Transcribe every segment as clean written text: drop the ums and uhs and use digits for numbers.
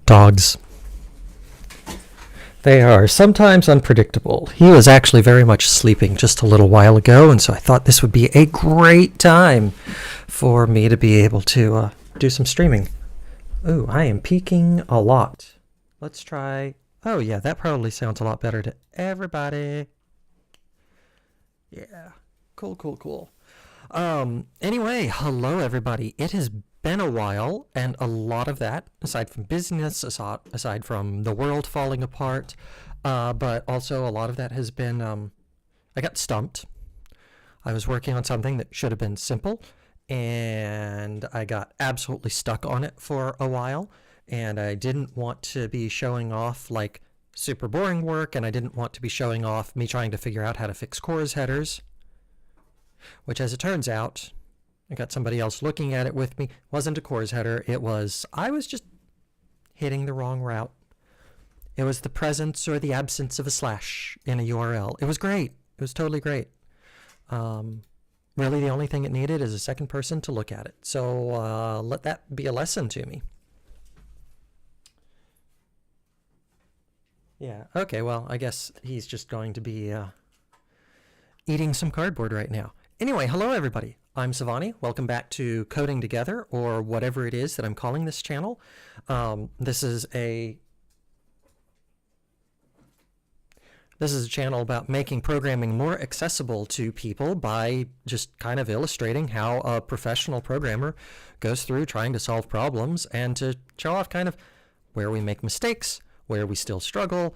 Dogs. They are sometimes unpredictable. He was actually very much sleeping just a little while ago, and so I thought this would be a great time for me to be able to do some streaming. Ooh, I am peaking a lot. Let's try... Oh yeah, that probably sounds a lot better to everybody. Yeah, cool. Anyway, hello everybody. It has been a while, and a lot of that, aside from business, aside from the world falling apart, but also a lot of that has been, I got stumped. I was working on something that should have been simple, and I got absolutely stuck on it for a while, and I didn't want to be showing off like super boring work, and I didn't want to be showing off me trying to figure out how to fix cores headers, which as it turns out, I got somebody else looking at it with me. It wasn't a cores header. I was just hitting the wrong route. It was the presence or the absence of a slash in a URL. It was great. It was totally great. Really the only thing it needed is a second person to look at it. So let that be a lesson to me. Yeah, okay, well, I guess he's just going to be eating some cardboard right now. Anyway, hello everybody. I'm Savani. Welcome back to Coding Together, or whatever it is that I'm calling this channel. This is a channel about making programming more accessible to people by just kind of illustrating how a professional programmer goes through trying to solve problems, and to show off kind of where we make mistakes, where we still struggle,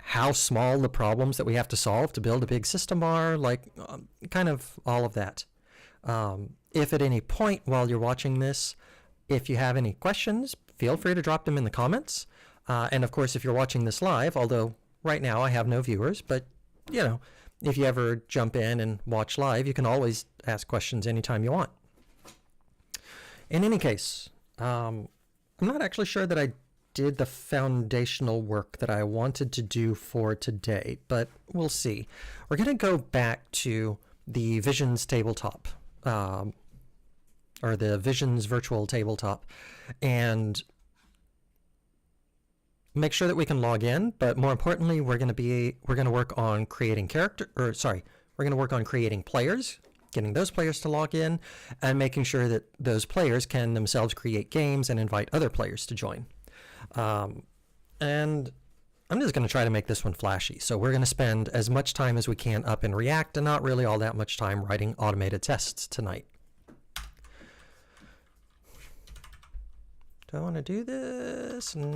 how small the problems that we have to solve to build a big system are, like kind of all of that. If at any point while you're watching this, if you have any questions, feel free to drop them in the comments. And of course, if you're watching this live, although right now I have no viewers, but you know, if you ever jump in and watch live, you can always ask questions anytime you want. In any case, I'm not actually sure that I did the foundational work that I wanted to do for today, but we'll see. We're going to go back to the Visions tabletop, or the Visions virtual tabletop, and make sure that we can log in, but more importantly, we're going to work on creating we're going to work on creating players, getting those players to log in, and making sure that those players can themselves create games and invite other players to join. And I'm just going to try to make this one flashy. So we're going to spend as much time as we can up in React and not really all that much time writing automated tests tonight. Do I want to do this? Nope,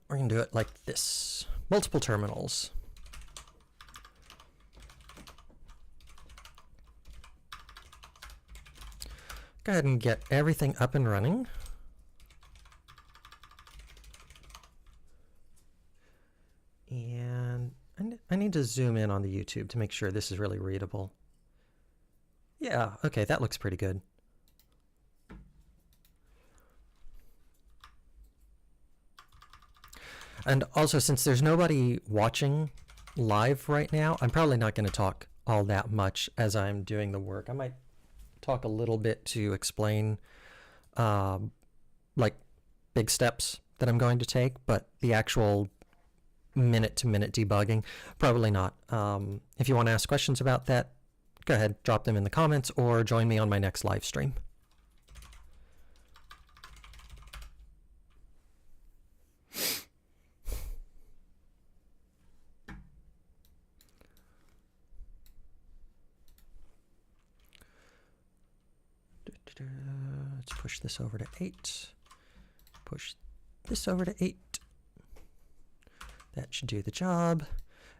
we're going to do it like this. Multiple terminals. Go ahead and get everything up and running. And I need to zoom in on the YouTube to make sure this is really readable. Yeah, okay, that looks pretty good. And also, since there's nobody watching live right now, I'm probably not going to talk all that much as I'm doing the work. I might talk a little bit to explain like big steps that I'm going to take, but the actual minute-to-minute debugging, probably not. If you want to ask questions about that, go ahead, drop them in the comments, or join me on my next live stream. Let's push this over to 8. Push this over to 8. That should do the job.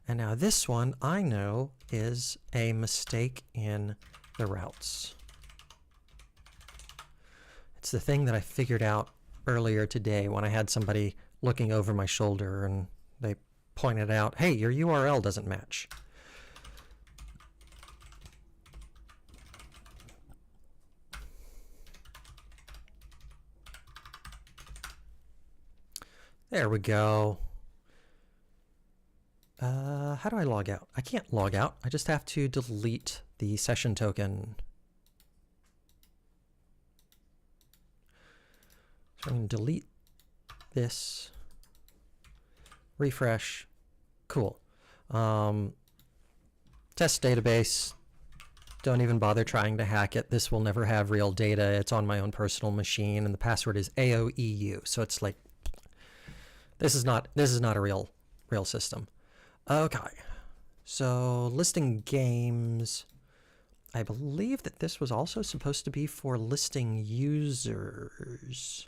And now this one, I know, is a mistake in the routes. It's the thing that I figured out earlier today when I had somebody looking over my shoulder and they pointed out, hey, your URL doesn't match. There we go. How do I log out? I can't log out. I just have to delete the session token. I'm going to delete this, refresh, cool. Test database, don't even bother trying to hack it. This will never have real data. It's on my own personal machine, and the password is AOEU. So it's like, this is not a real system. Okay, so listing games. I believe that this was also supposed to be for listing users.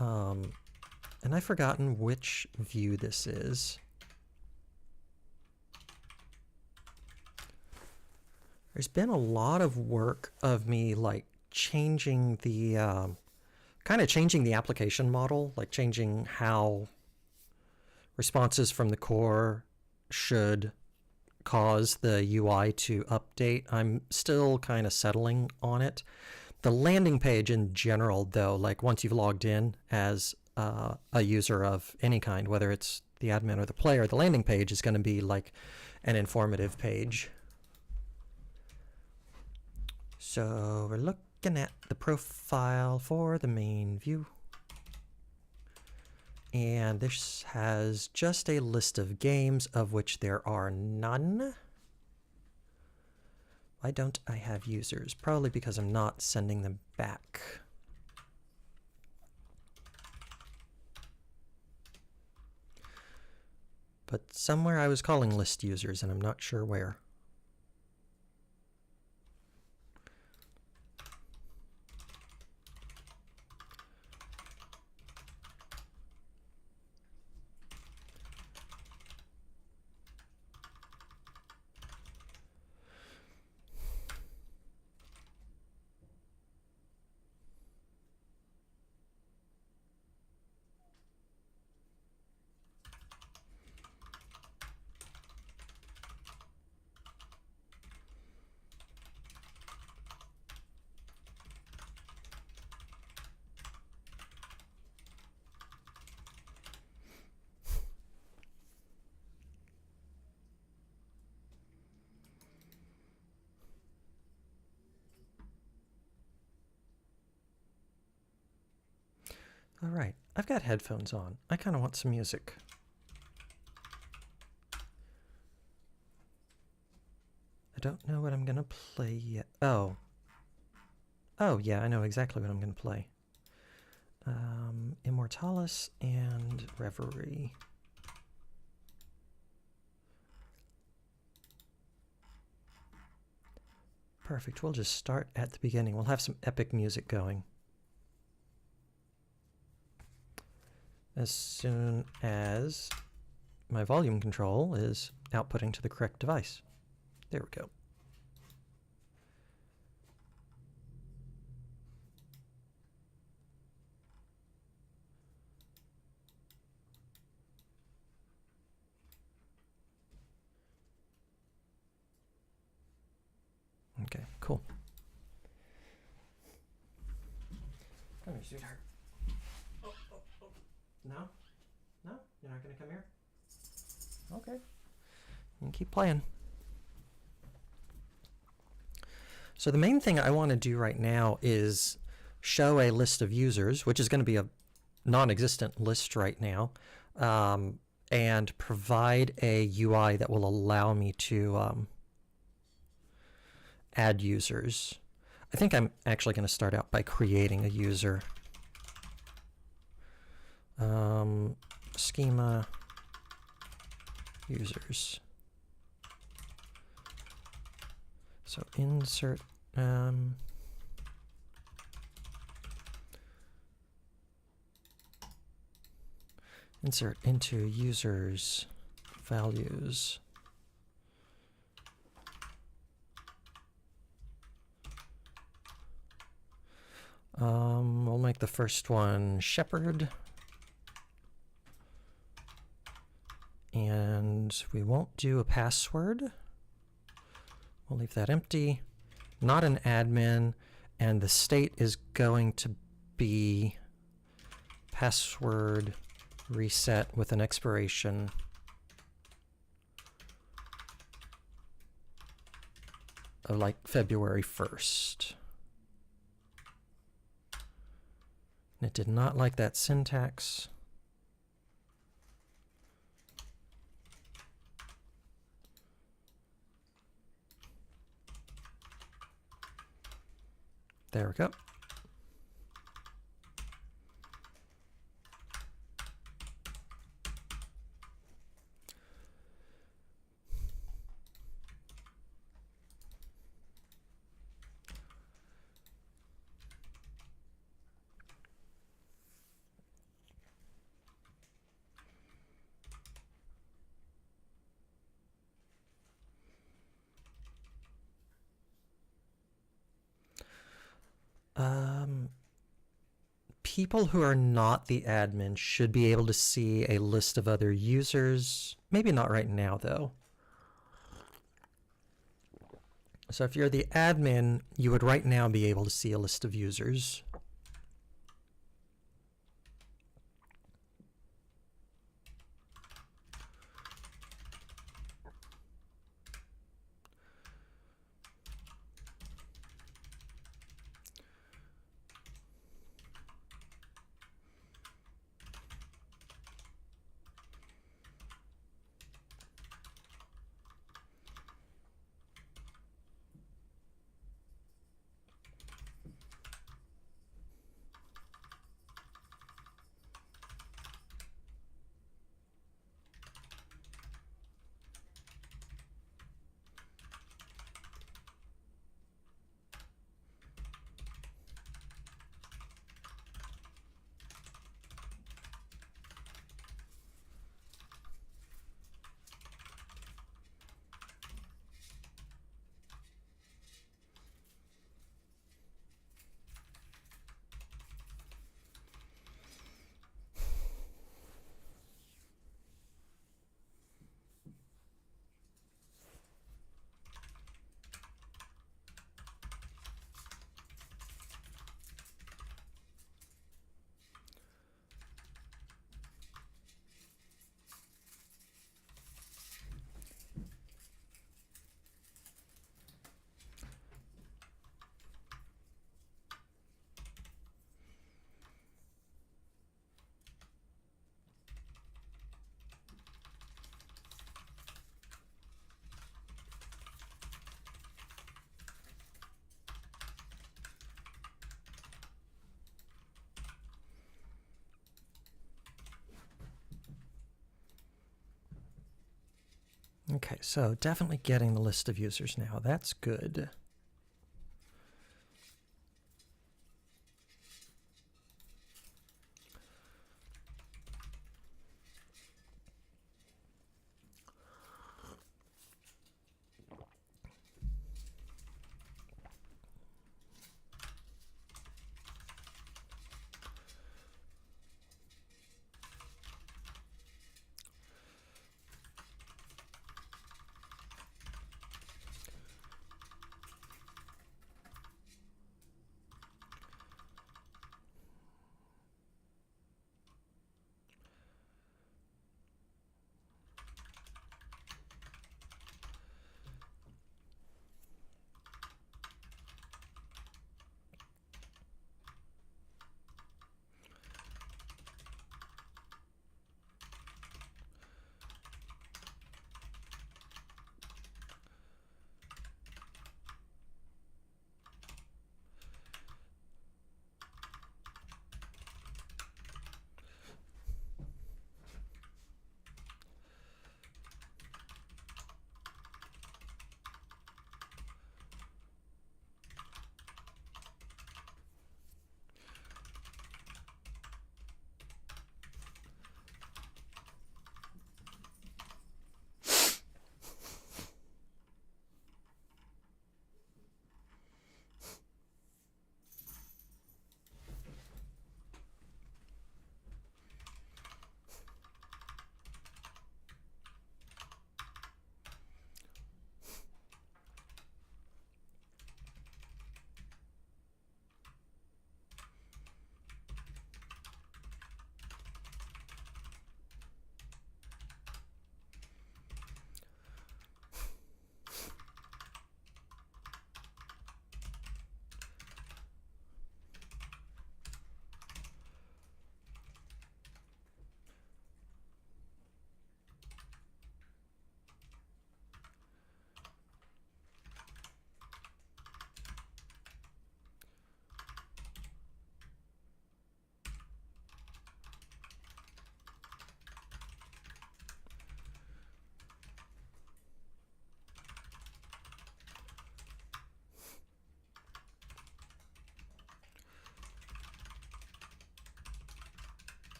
And I've forgotten which view this is. There's been a lot of work of me like changing the, kind of changing the application model, like changing how responses from the core should cause the UI to update. I'm still kind of settling on it. The landing page in general, though, like once you've logged in as a user of any kind, whether it's the admin or the player, the landing page is going to be like an informative page. So we're looking at the profile for the main view. And this has just a list of games, of which there are none. Why don't I have users? Probably because I'm not sending them back. But somewhere I was calling list users, and I'm not sure where. All right, I've got headphones on. I kind of want some music. I don't know what I'm going to play yet. Oh. Oh, yeah, I know exactly what I'm going to play. Immortalis and Reverie. Perfect, we'll just start at the beginning. We'll have some epic music going. As soon as my volume control is outputting to the correct device. There we go. Okay, cool. Come here, sweetheart. Oh. No? No? You're not going to come here? Okay. You can keep playing. So the main thing I want to do right now is show a list of users, which is going to be a non-existent list right now, and provide a UI that will allow me to add users. I think I'm actually going to start out by creating a user. Schema users. So insert insert into users values. We'll make the first one shepherd. And we won't do a password. We'll leave that empty. Not an admin. And the state is going to be password reset with an expiration of like February 1st. And it did not like that syntax. There we go. People who are not the admin should be able to see a list of other users. Maybe not right now, though. So if you're the admin, you would right now be able to see a list of users. Okay, so definitely getting the list of users now. That's good.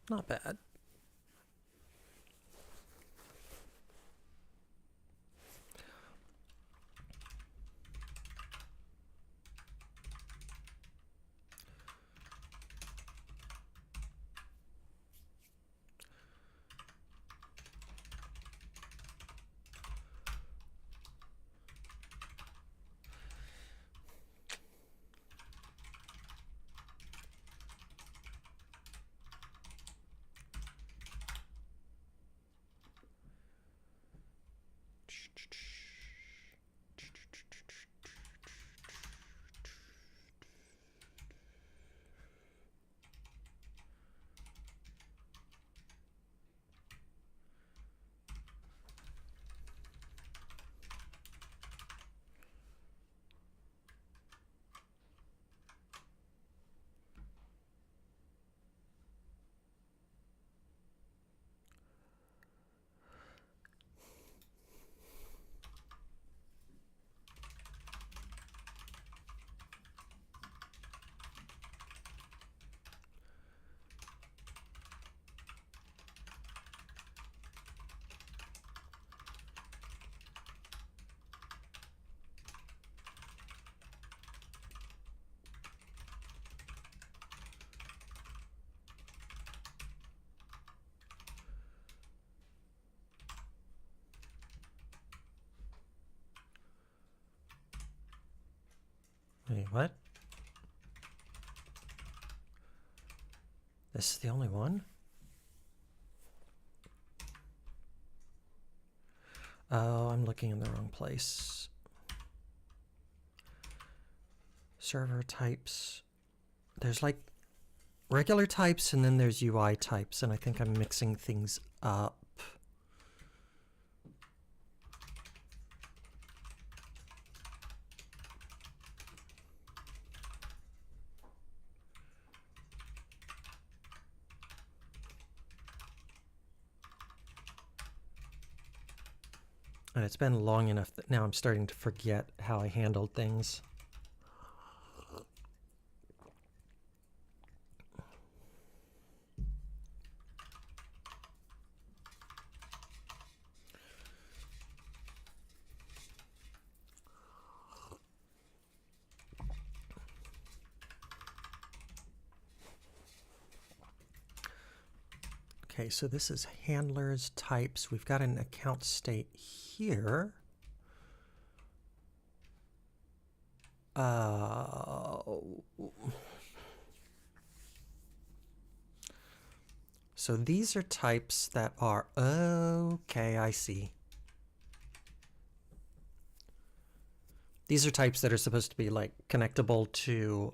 Not bad. Wait, what? This is the only one? Oh, I'm looking in the wrong place. Server types. There's like regular types and then there's UI types, and I think I'm mixing things up. And it's been long enough that now I'm starting to forget how I handled things. Okay, so this is handlers, types. We've got an account state here. So these are types that are, okay, I see. These are types that are supposed to be like connectable to,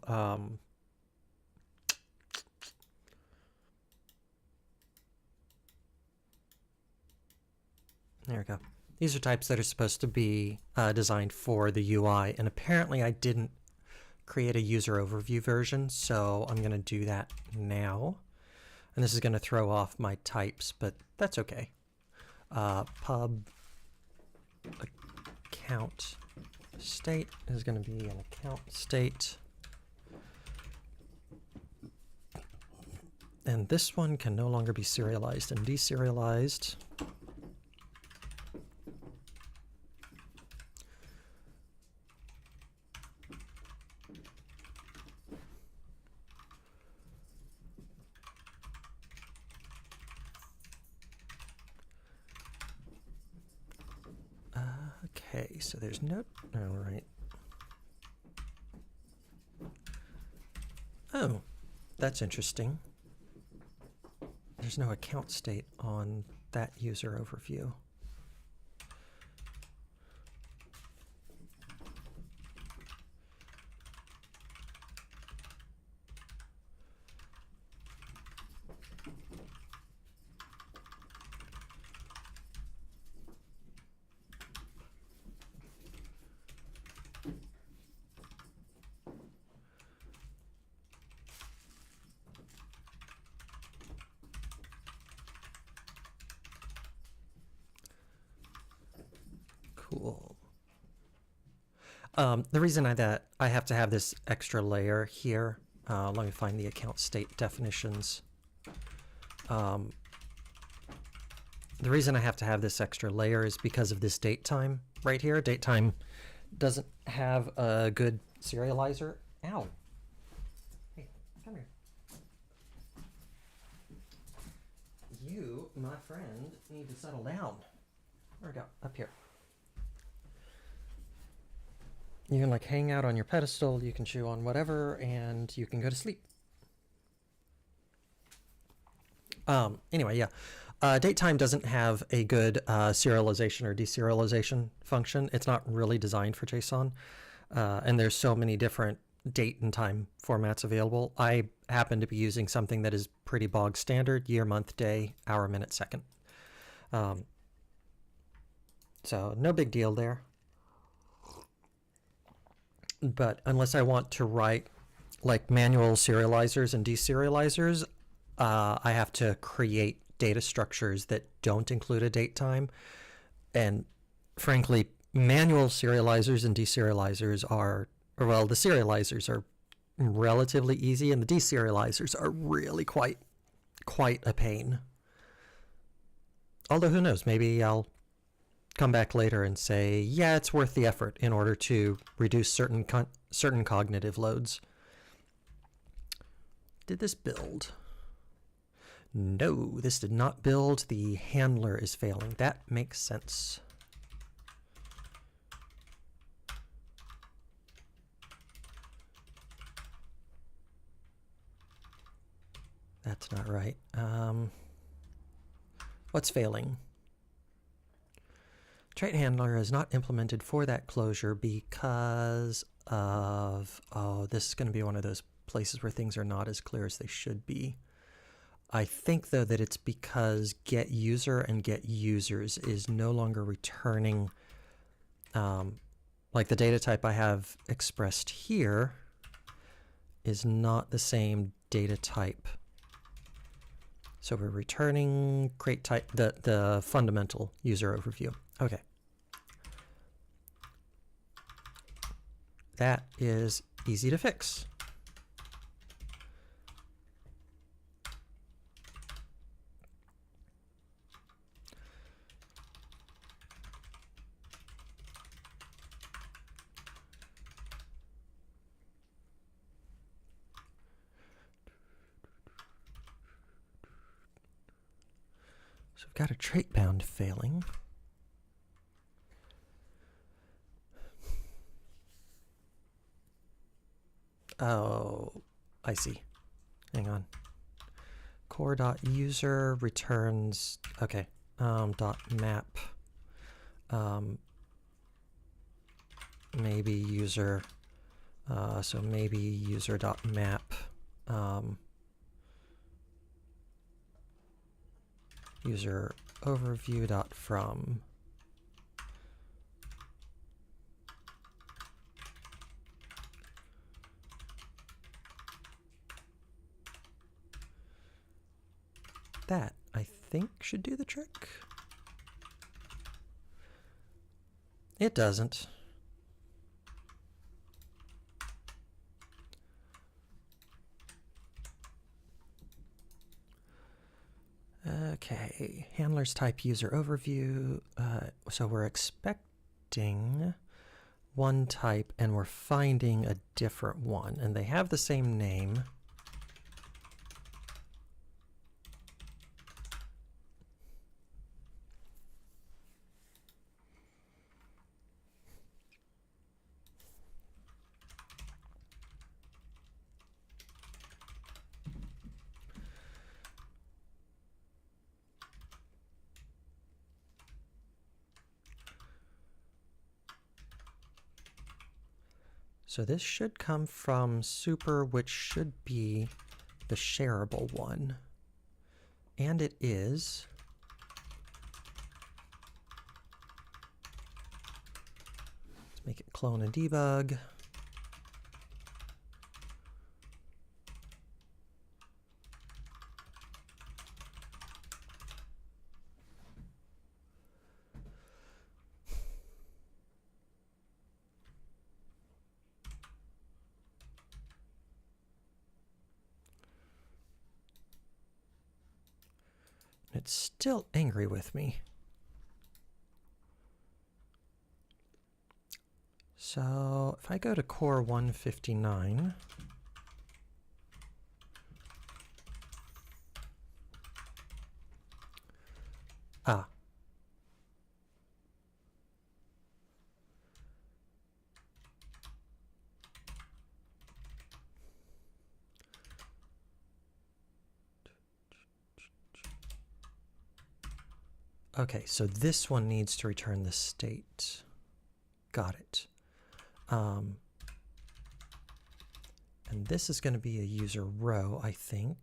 there we go. These are types that are supposed to be designed for the UI, and apparently I didn't create a user overview version, so I'm going to do that now. And this is going to throw off my types, but that's okay. Pub account state is going to be an account state. And this one can no longer be serialized and deserialized. Okay, so there's no, all right. Oh, that's interesting. There's no account state on that user overview. Cool. The reason that I have to have this extra layer here, let me find the account state definitions. The reason I have to have this extra layer is because of this date time right here. Date time doesn't have a good serializer. Ow. Hey, come here. You, my friend, need to settle down. Where'd it go? Up here. You can like hang out on your pedestal, you can chew on whatever, and you can go to sleep. Anyway, yeah. Date time doesn't have a good serialization or deserialization function. It's not really designed for JSON. And there's so many different date and time formats available. I happen to be using something that is pretty bog standard: year, month, day, hour, minute, second. So no big deal there. But unless I want to write like manual serializers and deserializers, I have to create data structures that don't include a date time. And frankly, manual serializers and deserializers are, or well, the serializers are relatively easy, and the deserializers are really quite a pain. Although who knows, maybe I'll come back later and say, yeah, it's worth the effort in order to reduce certain cognitive loads. Did this build? No, this did not build. The handler is failing. That makes sense. That's not right. What's failing? Trait handler is not implemented for that closure because of, oh, this is going to be one of those places where things are not as clear as they should be. I think, though, that it's because get user and get users is no longer returning, like the data type I have expressed here is not the same data type. So we're returning crate type, the fundamental user overview. Okay. That is easy to fix. So we've got a trait bound failing. Oh, I see. Hang on. Core.user returns, okay, dot map, maybe user, so maybe user dot map, user overview dot from. That, I think, should do the trick. It doesn't. Okay, handlers type user overview. So we're expecting one type and we're finding a different one, and they have the same name. So this should come from super, which should be the shareable one. And it is. Let's make it clone and debug. it's still angry with me. So if I go to core 159, okay, so this one needs to return the state. Got it. And this is going to be a user row, I think.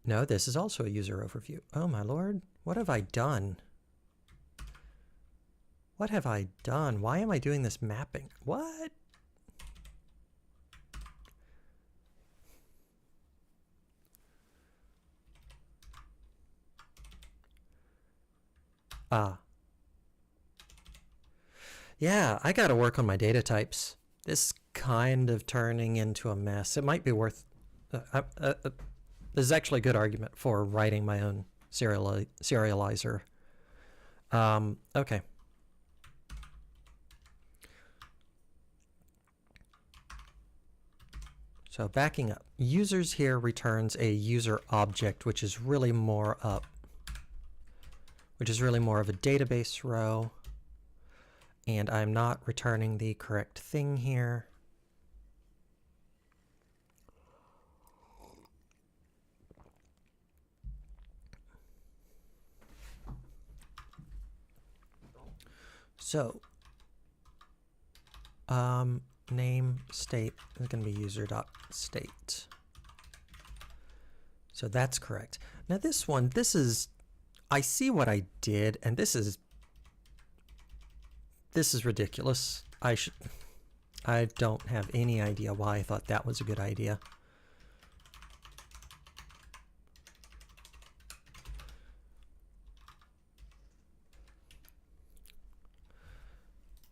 No, this is also a user overview. Oh my lord, what have I done? What have I done? Why am I doing this mapping? What? Yeah, I gotta work on my data types. This is kind of turning into a mess. It might be worth... this is actually a good argument for writing my own serializer. Okay. So backing up. Users here returns a user object, which is really more of a database row. And I'm not returning the correct thing here. So, name state is going to be user.state. So that's correct. Now this one, I see what I did, and this is ridiculous. I don't have any idea why I thought that was a good idea.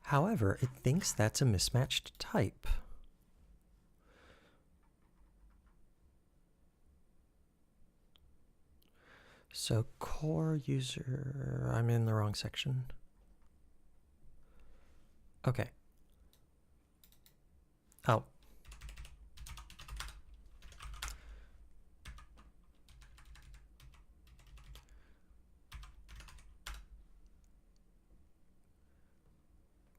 However, it thinks that's a mismatched type. So core user, I'm in the wrong section. Okay. Oh.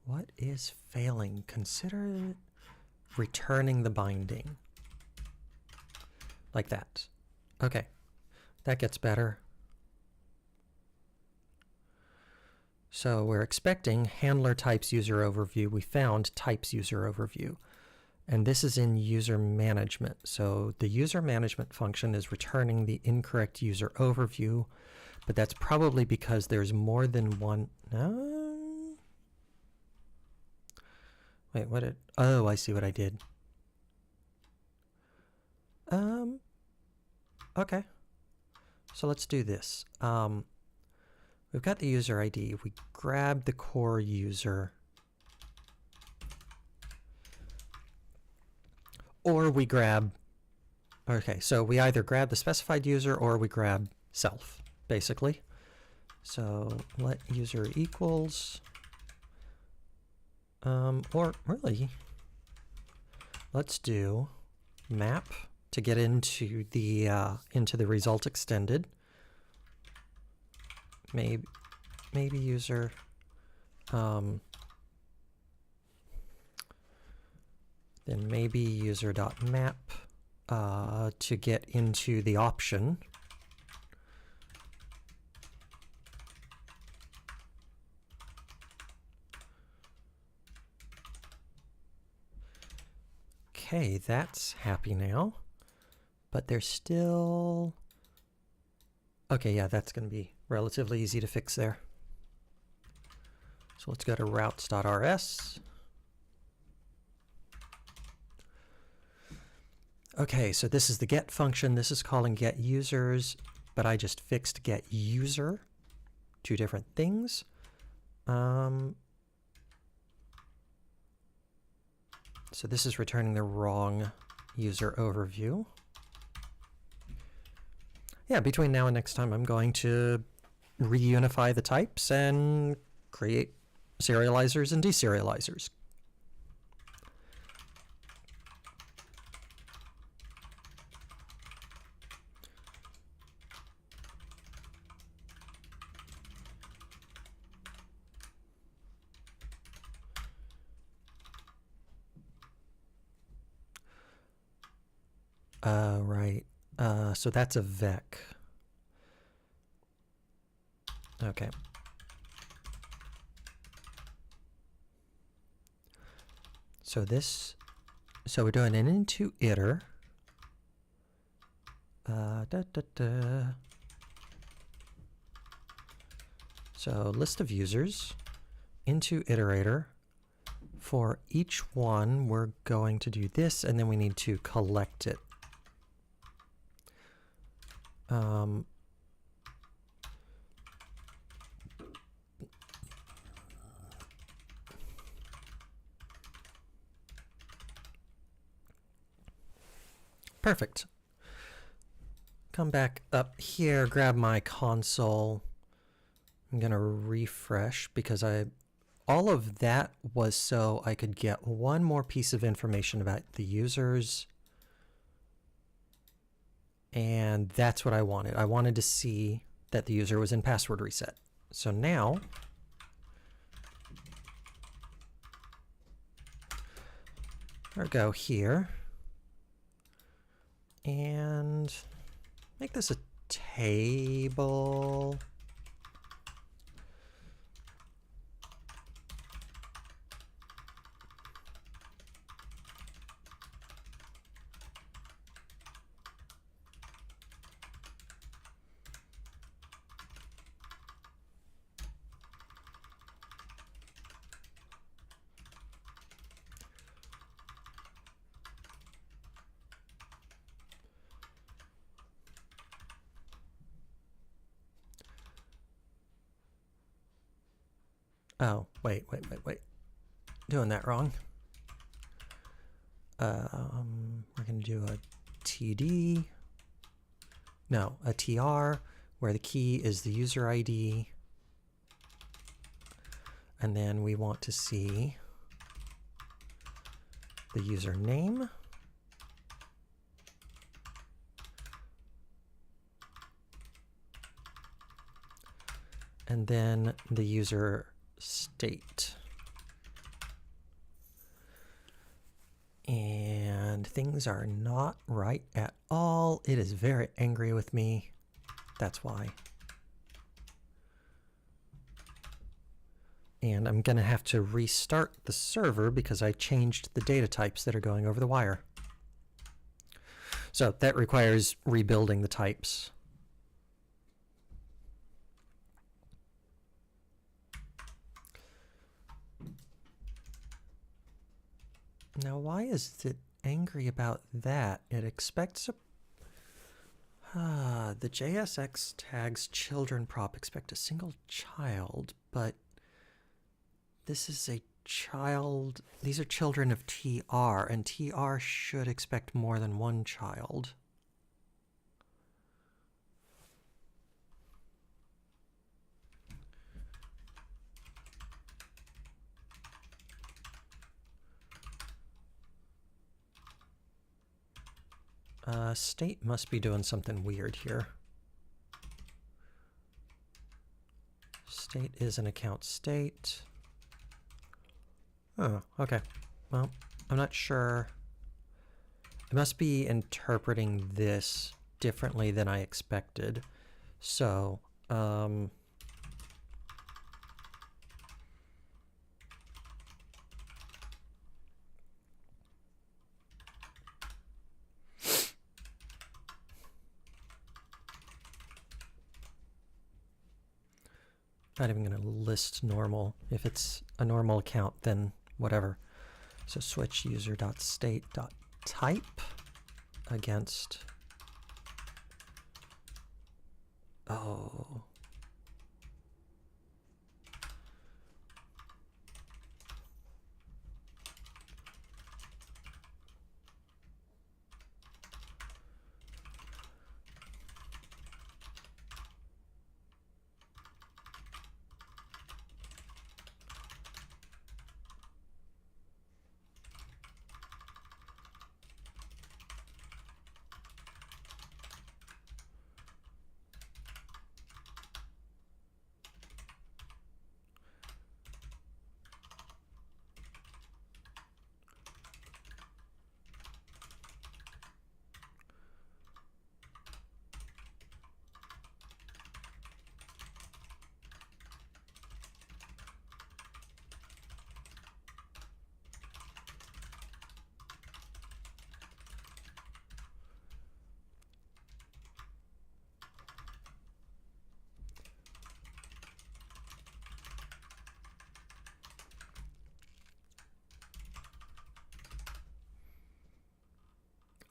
What is failing? Consider returning the binding. Like that. Okay. That gets better. So we're expecting handler types user overview. We found types user overview. And this is in user management. So the user management function is returning the incorrect user overview, but that's probably because there's more than one. No. Wait, what did, oh, I see what I did. Okay. So let's do this. We've got the user ID. We grab the core user. Or we grab, okay, so we either grab the specified user or we grab self, basically. So let user equals, or really, let's do map to get into the result extended. Maybe user, then maybe user.map to get into the option. Okay, that's happy now, but there's still, okay, yeah, that's going to be relatively easy to fix there. So let's go to routes.rs. Okay, so this is the get function. This is calling get users, but I just fixed get user. Two different things. So this is returning the wrong user overview. Yeah, between now and next time, I'm going to reunify the types and create serializers and deserializers. Right. So that's a vec. Okay. So we're doing an into iter. So list of users, into iterator. For each one, we're going to do this, and then we need to collect it. Perfect. Come back up here, grab my console. I'm going to refresh because all of that was so I could get one more piece of information about the users. And that's what I wanted. I wanted to see that the user was in password reset. So now I'll go here and make this a table. Oh, wait. Doing that wrong. We're going to do a TD. No, a TR, where the key is the user ID. And then we want to see the username. And then the user state. And things are not right at all. It is very angry with me. That's why. And I'm going to have to restart the server because I changed the data types that are going over the wire. So that requires rebuilding the types. Now, why is it angry about that? It expects the JSX tags children prop expect a single child, but this is a child. These are children of TR, and TR should expect more than one child. State must be doing something weird here. State is an account state. Oh, okay. Well, I'm not sure. I must be interpreting this differently than I expected. So, not even going to list normal. If it's a normal account, then whatever. So switch user.state.type against. Oh.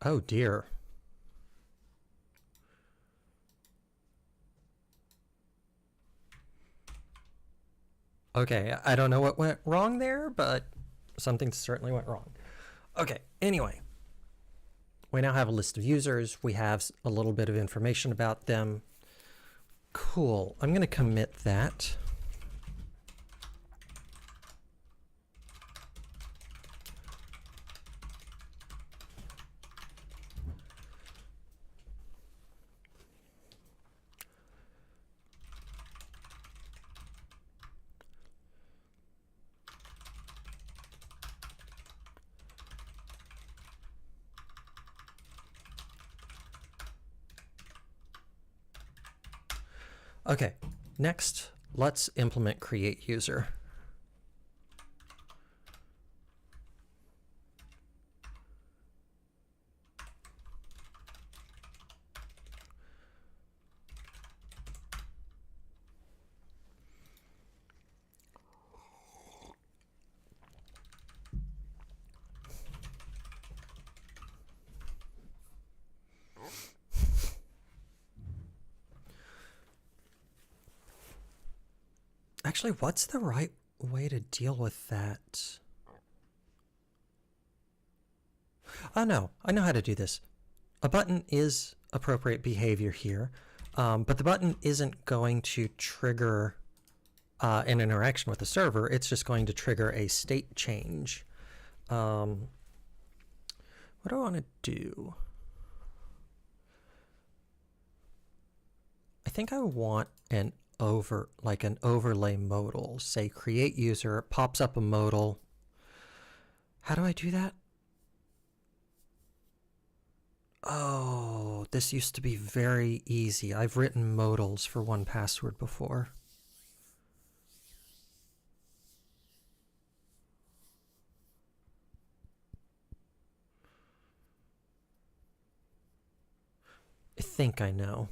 Oh dear. Okay, I don't know what went wrong there, but something certainly went wrong. Okay, anyway, we now have a list of users. We have a little bit of information about them. Cool. I'm going to commit that. Okay, next, let's implement create user. Actually, what's the right way to deal with that? Oh no, I know how to do this. A button is appropriate behavior here, but the button isn't going to trigger an interaction with the server. It's just going to trigger a state change. What do I want to do? I think I want an overlay modal. Say create user, it pops up a modal. How do I do that? Oh, this used to be very easy. I've written modals for 1Password before. I think I know.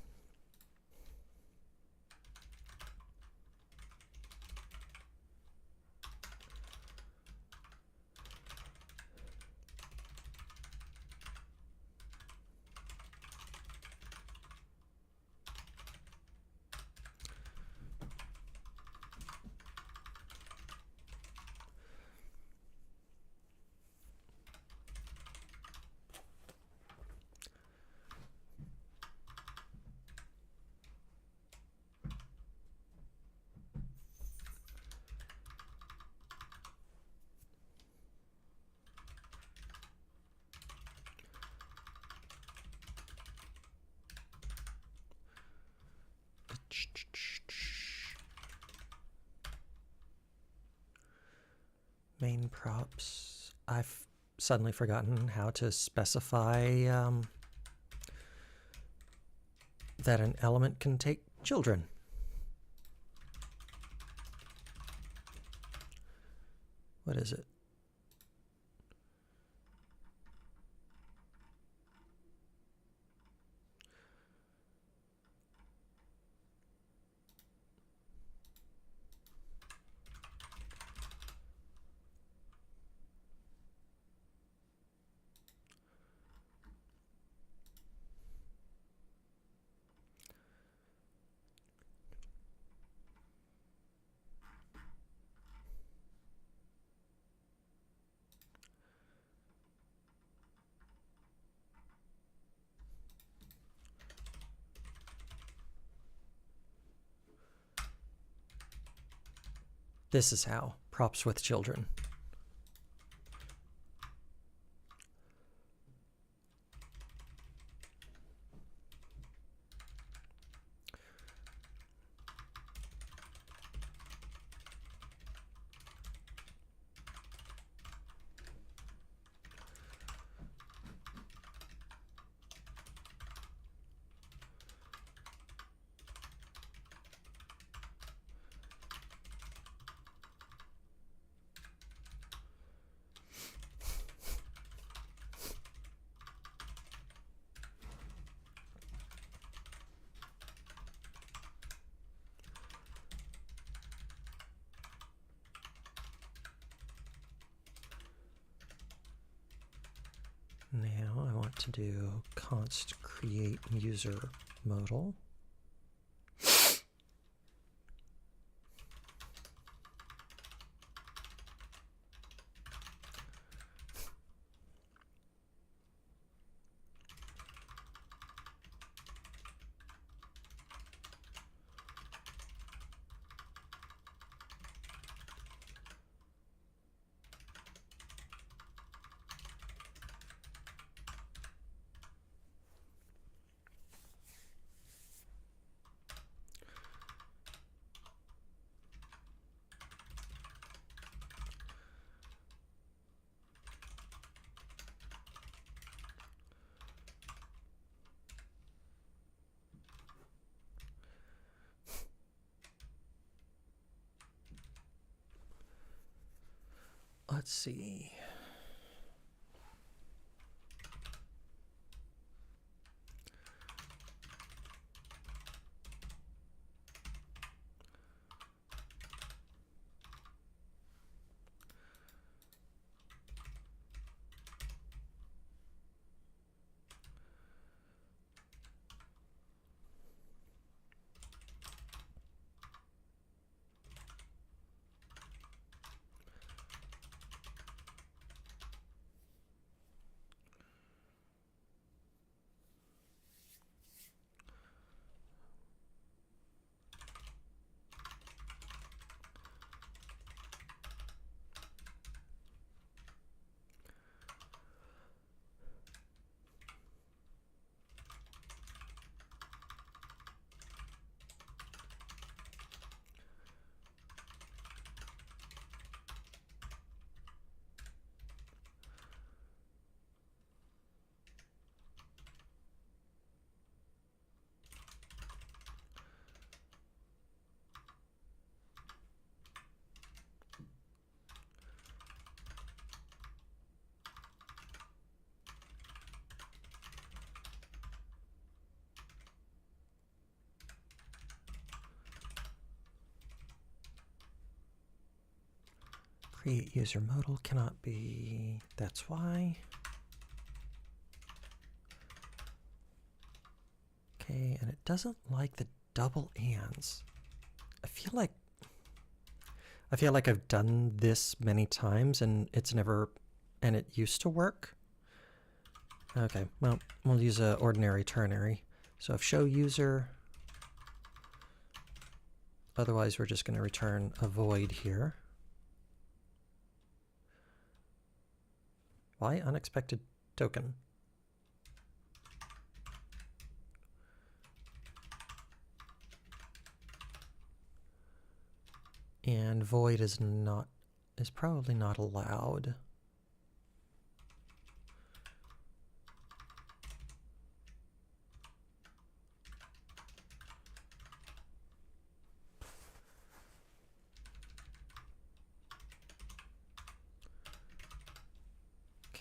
Main props. I've suddenly forgotten how to specify that an element can take children. What is it? This is how. Props with children. Now I want want to do const create user modal. Let's see. Create user modal cannot be, that's why. Okay, and it doesn't like the double ands. I feel like I've done this many times and it's never, and it used to work. Okay, well, we'll use a ordinary ternary. So if show user, otherwise we're just going to return a void here. Why unexpected token? And void is probably not allowed.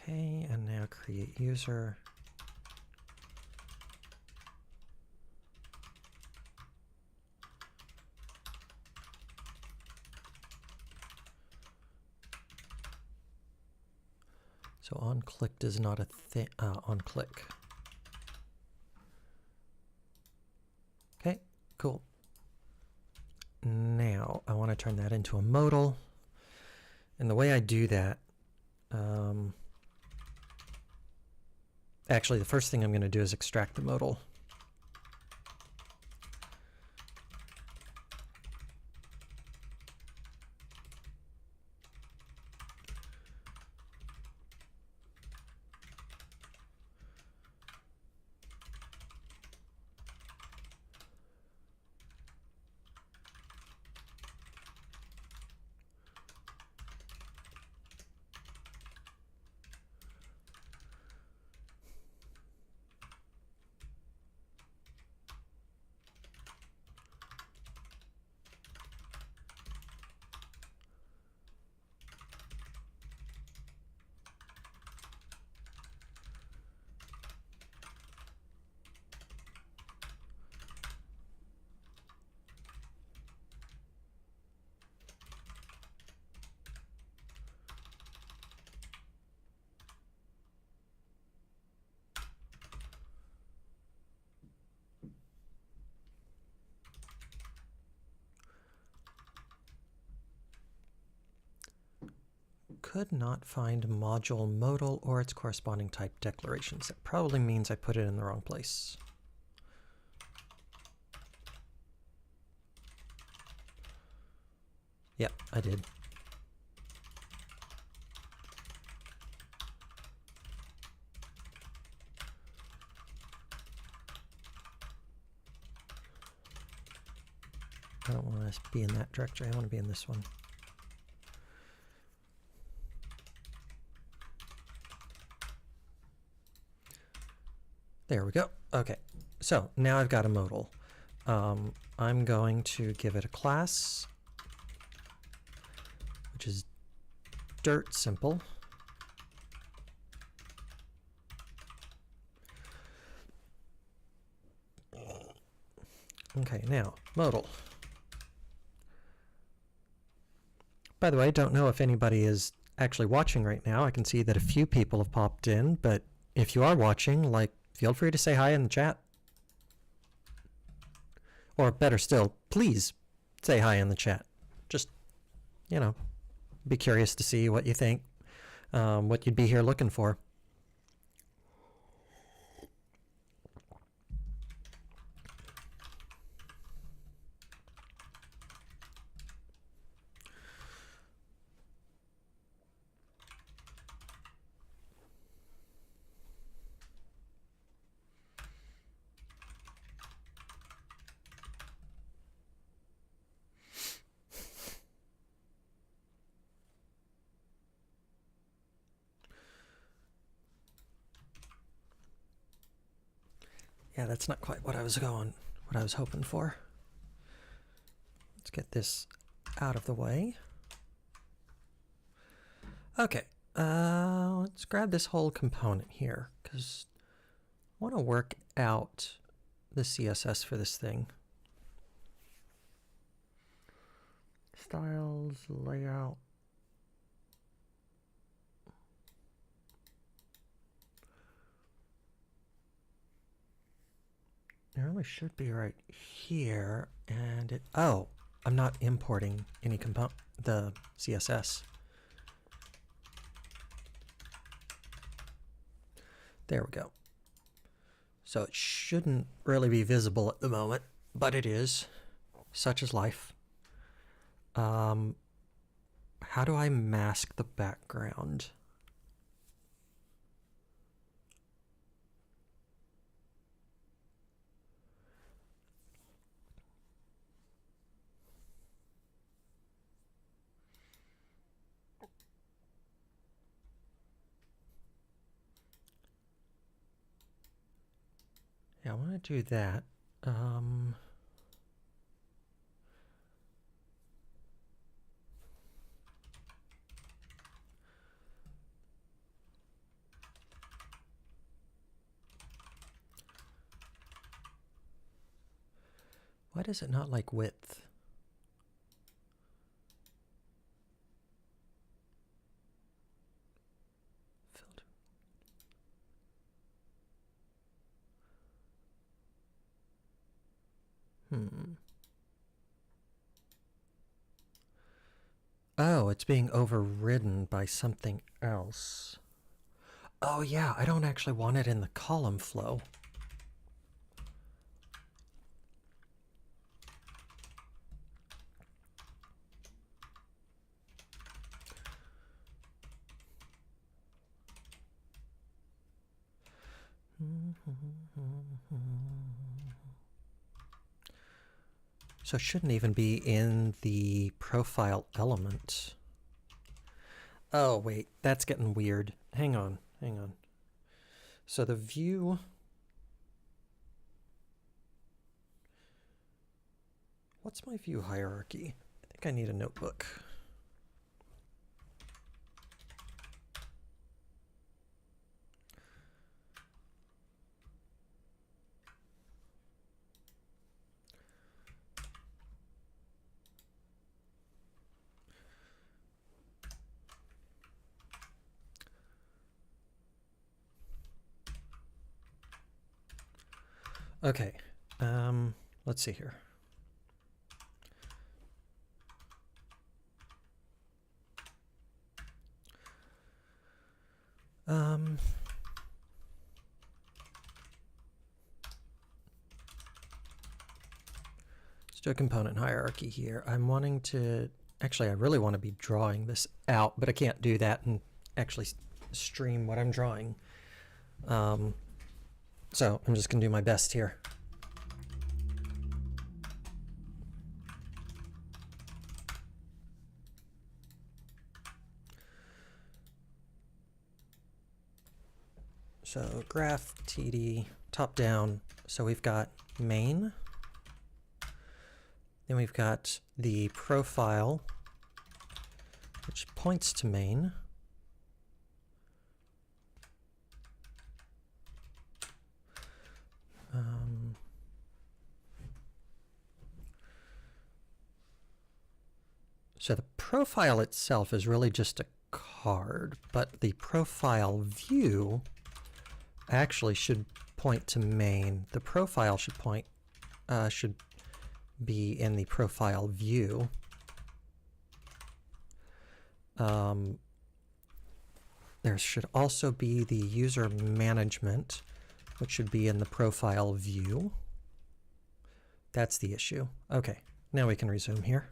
Okay, and now create user. So on click is not a thing. On click. Okay, cool. Now I want to turn that into a modal. And the way I do that, actually the first thing I'm going to do is extract the modal. could not find module modal or its corresponding type declarations. That probably means I put it in the wrong place. Yep, I did. I don't want to be in that directory. I want to be in this one. There we go. Okay, so now I've got a modal. I'm going to give it a class, which is dirt simple. Okay, now modal. By the way, I don't know if anybody is actually watching right now. I can see that a few people have popped in, but if you are watching, like, feel free to say hi in the chat. Or better still, please say hi in the chat. Just, you know, be curious to see what you think, what you'd be here looking for. Yeah, that's not quite what I was hoping for. Let's get this out of the way. Okay, let's grab this whole component here, because I want to work out the CSS for this thing. Styles, layout. It really should be right here, and it, oh, I'm not importing any the CSS. There we go. So it shouldn't really be visible at the moment, but it is. Such is life. How do I mask the background? Yeah, I want to do that. Why does it not like width? Filter. Oh, it's being overridden by something else. Oh yeah, I don't actually want it in the column flow. So it shouldn't even be in the profile element. Oh wait, that's getting weird. Hang on. So the view... What's my view hierarchy? I think I need a notebook. Okay, let's see here. Um, let's do a component hierarchy here. I'm wanting to, actually I really want to be drawing this out, but I can't do that and actually stream what I'm drawing. So I'm just going to do my best here. So graph TD top down. So we've got main. Then we've got the profile, which points to main. So the profile itself is really just a card, but the profile view actually should point to main. The profile should should be in the profile view. There should also be the user management, which should be in the profile view. That's the issue. Okay, now we can resume here.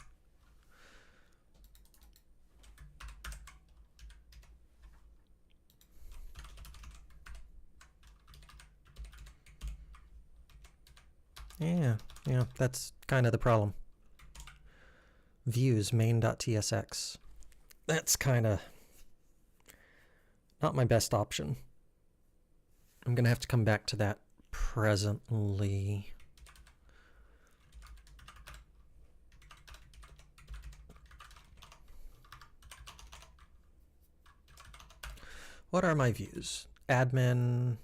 Yeah, that's kind of the problem. Views main.tsx. That's kind of not my best option. I'm going to have to come back to that presently. What are my views? Admin,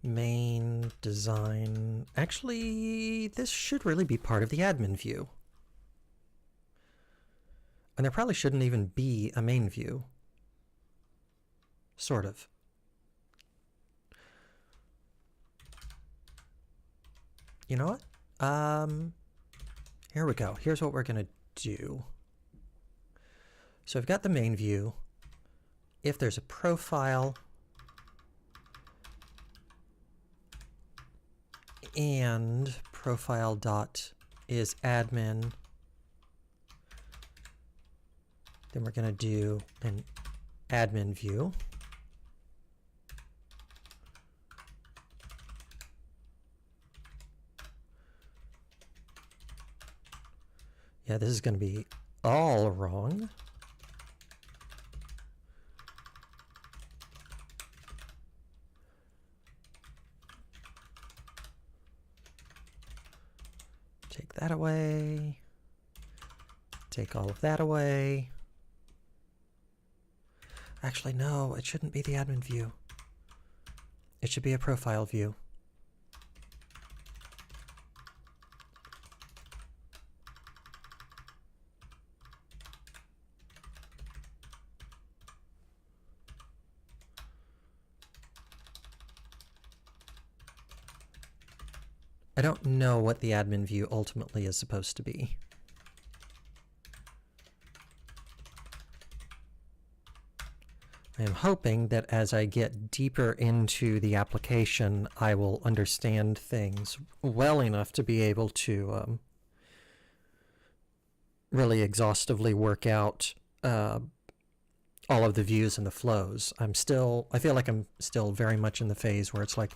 main, design. Actually, this should really be part of the admin view. And there probably shouldn't even be a main view. Sort of. You know what? Here we go. Here's what we're going to do. So I've got the main view. If there's a profile and profile dot is admin, then we're going to do an admin view. Yeah, this is going to be all wrong. Take that away. Take all of that away. Actually, no, it shouldn't be the admin view. It should be a profile view. I don't know what the admin view ultimately is supposed to be. I am hoping that as I get deeper into the application, I will understand things well enough to be able to really exhaustively work out all of the views and the flows. I feel like I'm still very much in the phase where it's like,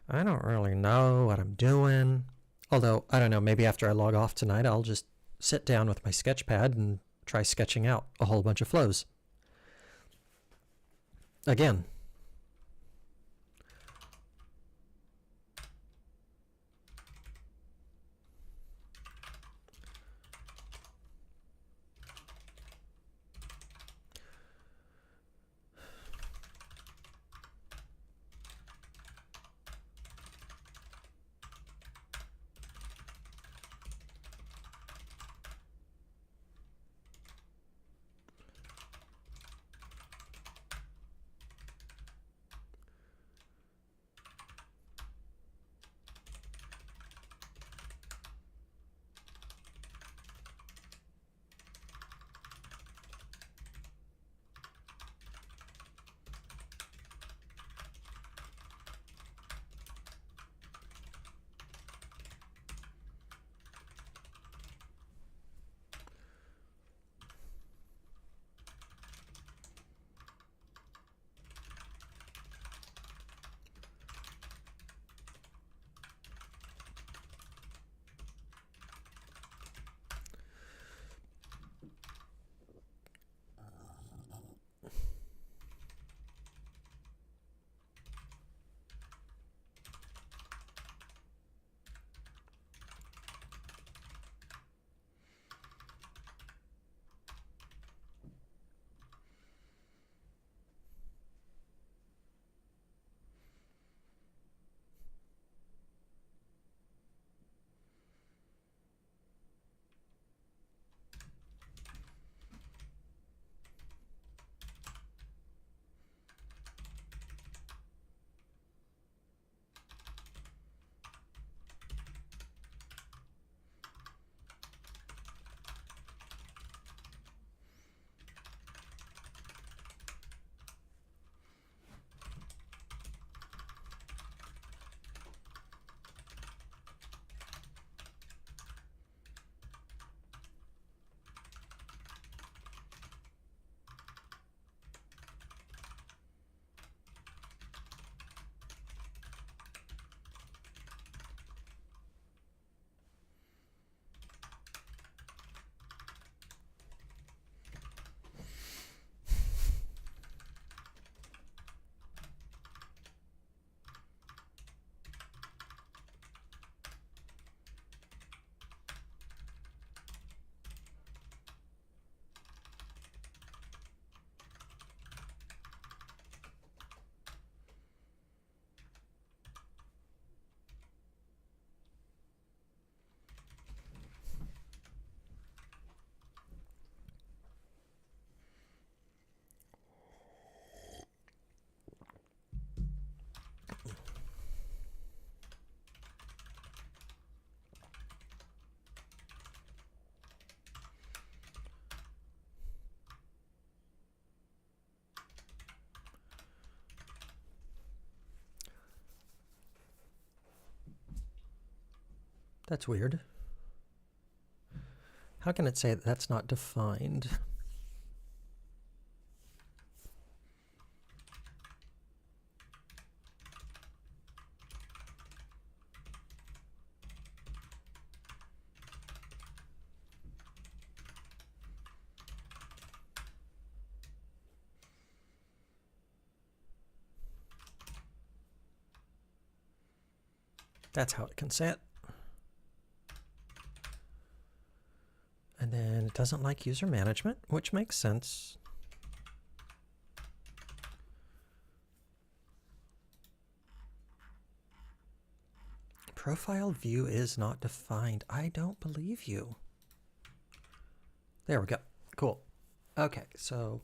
I don't really know what I'm doing. Although, I don't know, maybe after I log off tonight, I'll just sit down with my sketch pad and try sketching out a whole bunch of flows. Again. That's weird. How can it say that that's not defined? That's how it can say it. And then it doesn't like user management, which makes sense. Profile view is not defined. I don't believe you. There we go. Cool. Okay, so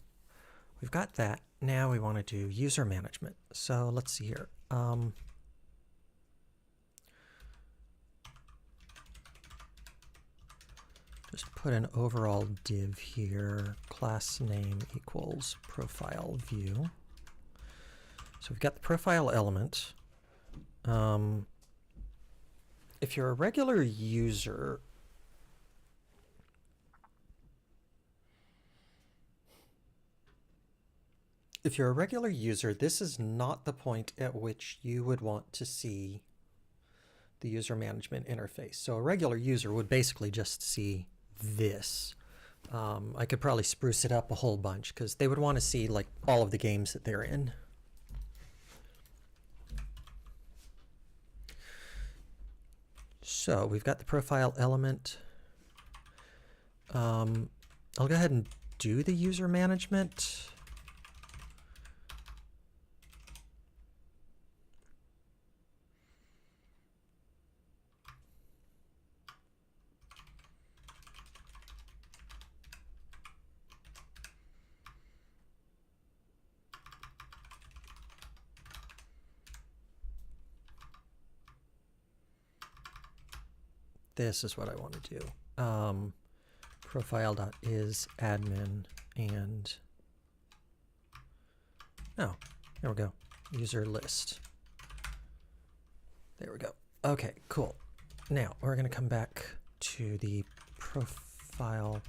we've got that. Now we want to do user management. So let's see here. Just put an overall div here, class name equals profile view. So we've got the profile element. If you're a regular user, this is not the point at which you would want to see the user management interface. So a regular user would basically just see this. I could probably spruce it up a whole bunch because they would want to see like all of the games that they're in. So we've got the profile element. I'll go ahead and do the user management. This is what I want to do. Profile.isAdmin and oh, there we go. User list. There we go. Okay, cool. Now we're going to come back to the profile.css.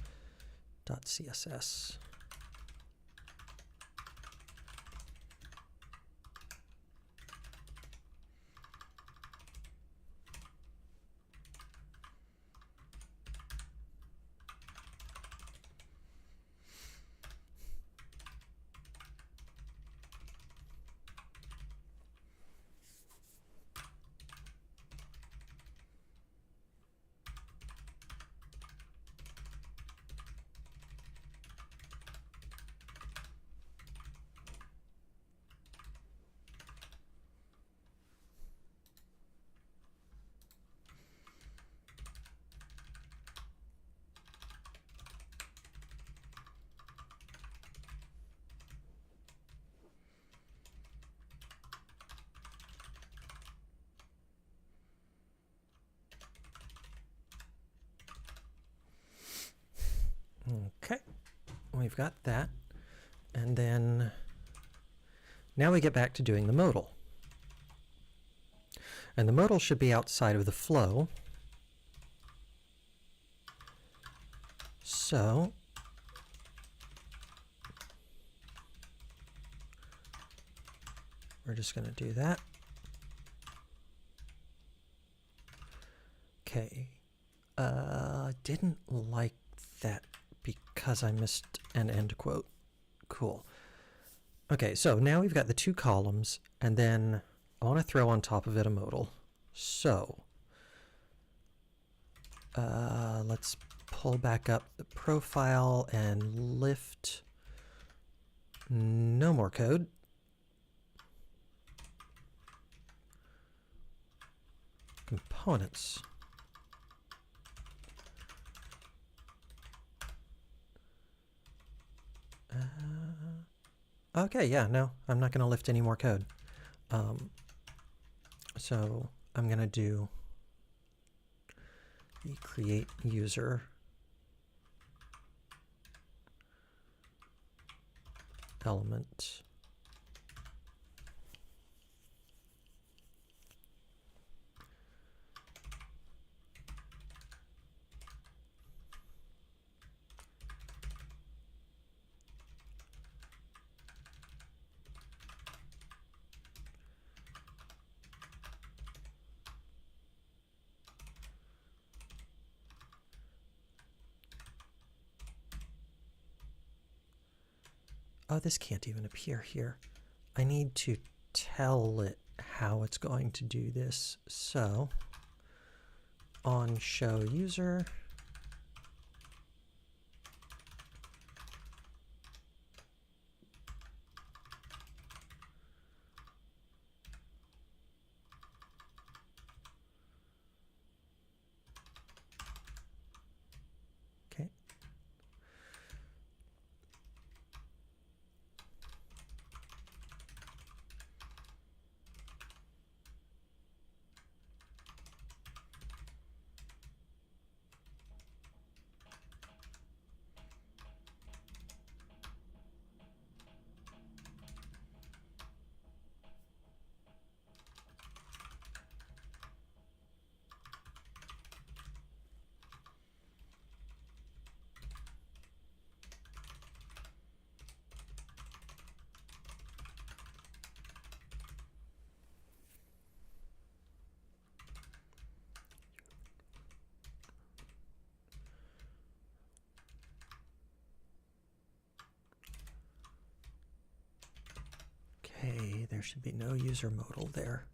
Okay, we've got that. And then now we get back to doing the modal. And the modal should be outside of the flow. So we're just going to do that. Okay. Didn't like that because I missed an end quote. Cool. Okay, so now we've got the two columns, and then I want to throw on top of it a modal. So let's pull back up the profile and lift no more code. Components. Okay, yeah, no, I'm not going to lift any more code. So I'm going to do the create user element. Oh, this can't even appear here. I need to tell it how it's going to do this. So on show user, okay. Okay, there should be no user modal there.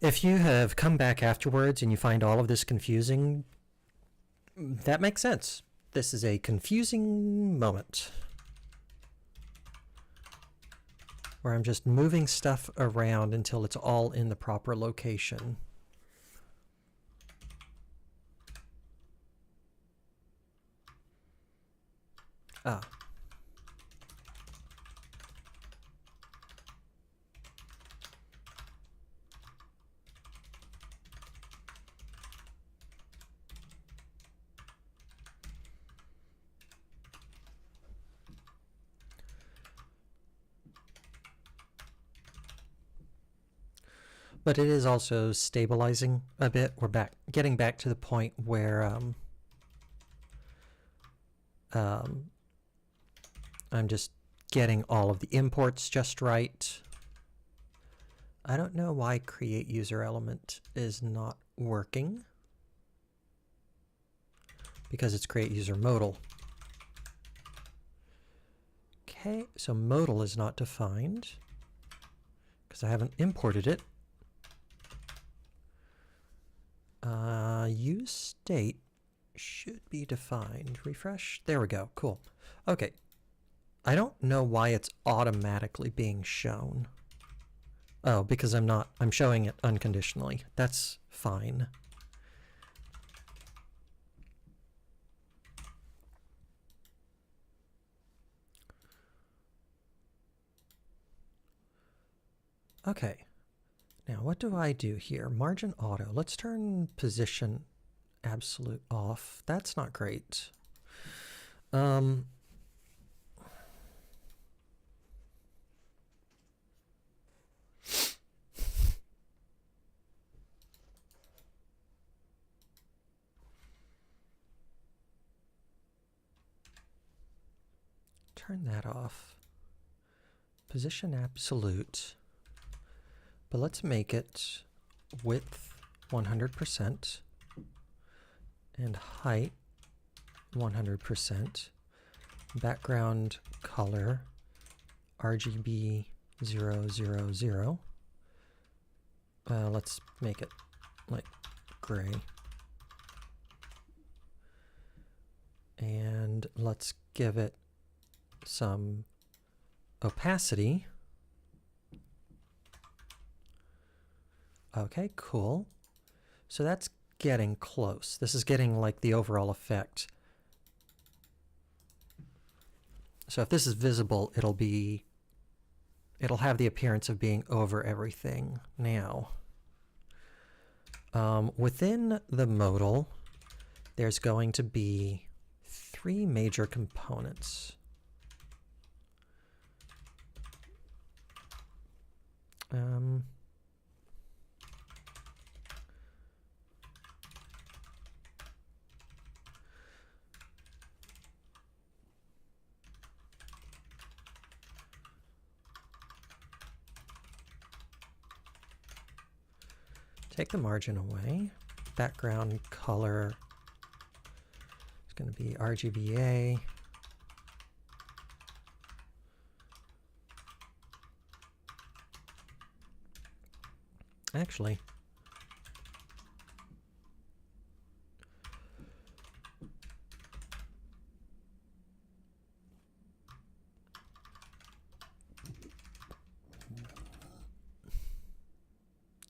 If you have come back afterwards and you find all of this confusing, that makes sense. This is a confusing moment where I'm just moving stuff around until it's all in the proper location. Ah. But it is also stabilizing a bit. We're getting back to the point where I'm just getting all of the imports just right. I don't know why create user element is not working, because it's create user modal. Okay, so modal is not defined because I haven't imported it. Use state should be defined. Refresh. There we go. Cool. Okay. I don't know why it's automatically being shown. Oh, because I'm showing it unconditionally. That's fine. Okay. Now, what do I do here? Margin auto. Let's turn position absolute off. That's not great. Turn that off. Position absolute. But let's make it width 100% and height 100%. Background color RGB 000. Let's make it like gray. And let's give it some opacity. Okay, cool. So that's getting close. This is getting like the overall effect. So if this is visible, it'll have the appearance of being over everything. Now, within the modal, there's going to be 3 major components. Take the margin away. Background color is going to be RGBA. Actually,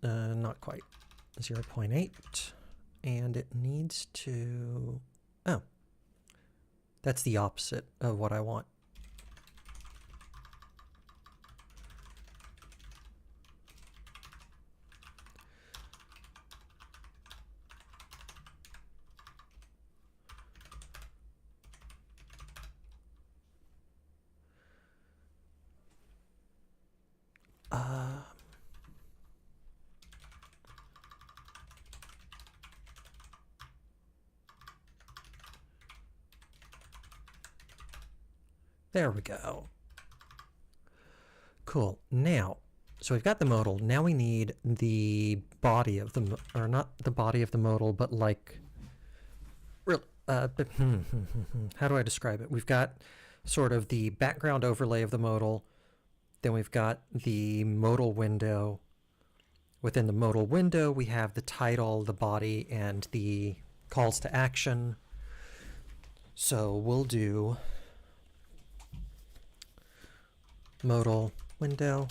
not quite. 0.8, and it needs to, oh, that's the opposite of what I want. There we go. Cool. Now, so we've got the modal. Now we need the body of the, or not the body of the modal, but like, how do I describe it? We've got sort of the background overlay of the modal. Then we've got the modal window. Within the modal window, we have the title, the body, and the calls to action. So we'll do modal window.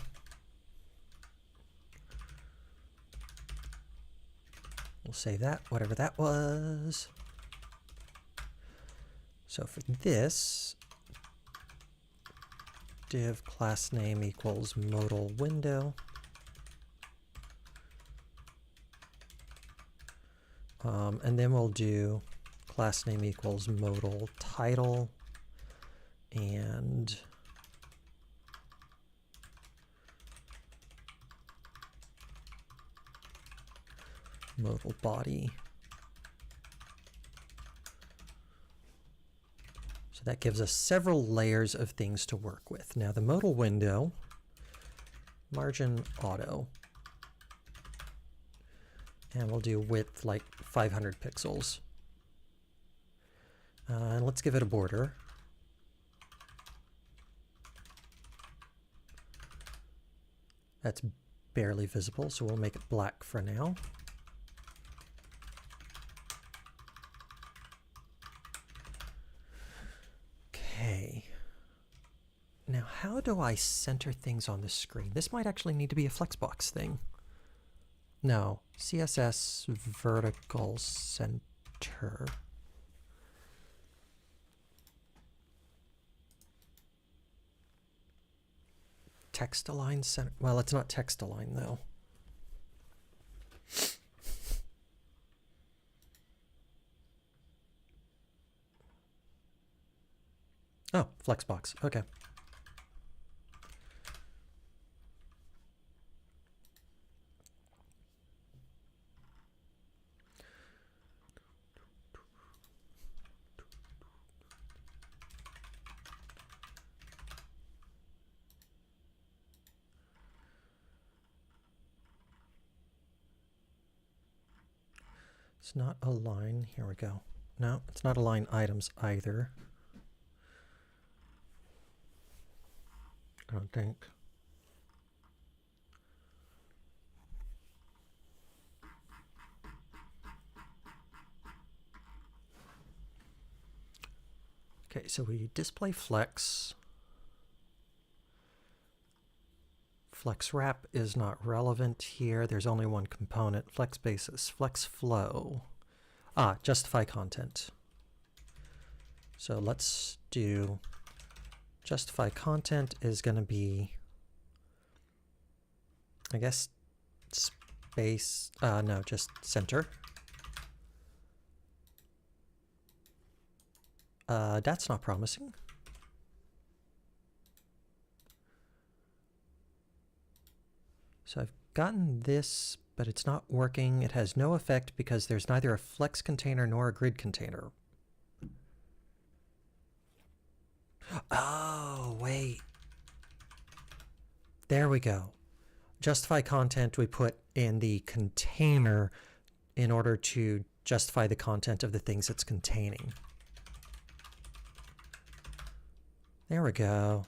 We'll save that, whatever that was. So for this, div class name equals modal window. And then we'll do class name equals modal title and modal body. So that gives us several layers of things to work with. Now the modal window, margin auto, and we'll do width like 500 pixels. And let's give it a border. That's barely visible, so we'll make it black for now. Okay. Now, how do I center things on the screen? This might actually need to be a Flexbox thing. No, CSS vertical center. Text align center. Well, it's not text align though. Oh, Flexbox. Okay. It's not align. Here we go. No, it's not align items either. I don't think. Okay, so we display flex. Flex wrap is not relevant here. There's only one component. Flex basis, flex flow. Ah, justify content. So let's do justify content is going to be, I guess, space, no, just center. That's not promising. So I've gotten this, but it's not working. It has no effect because there's neither a flex container nor a grid container. Oh, wait. There we go. Justify content, we put in the container in order to justify the content of the things it's containing. There we go.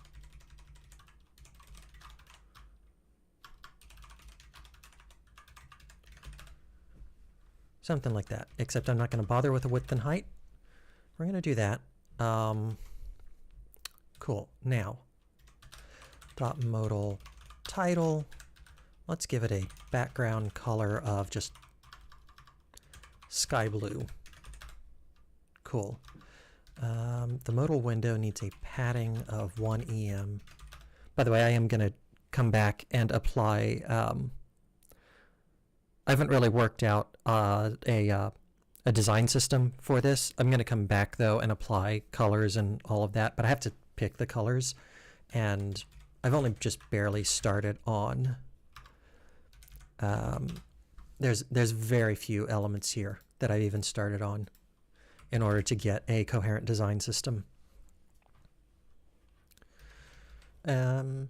Something like that, except I'm not going to bother with the width and height. We're going to do that. Cool. Now, dot modal title. Let's give it a background color of just sky blue. Cool. The modal window needs a padding of 1 EM. By the way, I am going to come back and apply... I haven't really worked out a design system for this. I'm going to come back, though, and apply colors and all of that, but I have to pick the colors, and I've only just barely started on... There's very few elements here that I've even started on in order to get a coherent design system. So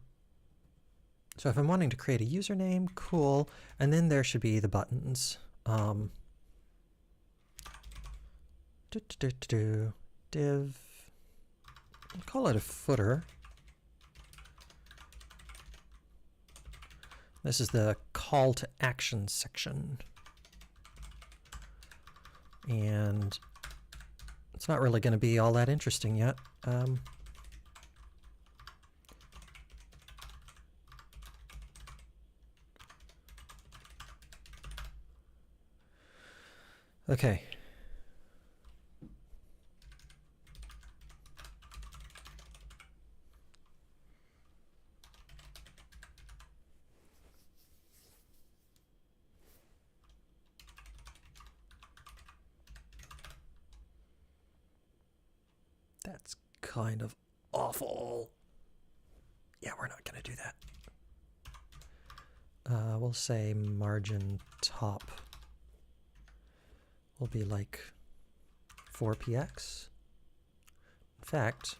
if I'm wanting to create a username, cool, and then there should be the buttons. Div, I'll call it a footer. This is the call to action section. And it's not really going to be all that interesting yet. Okay. That's kind of awful. Yeah, we're not going to do that. We'll say margin top will be like 4px. In fact,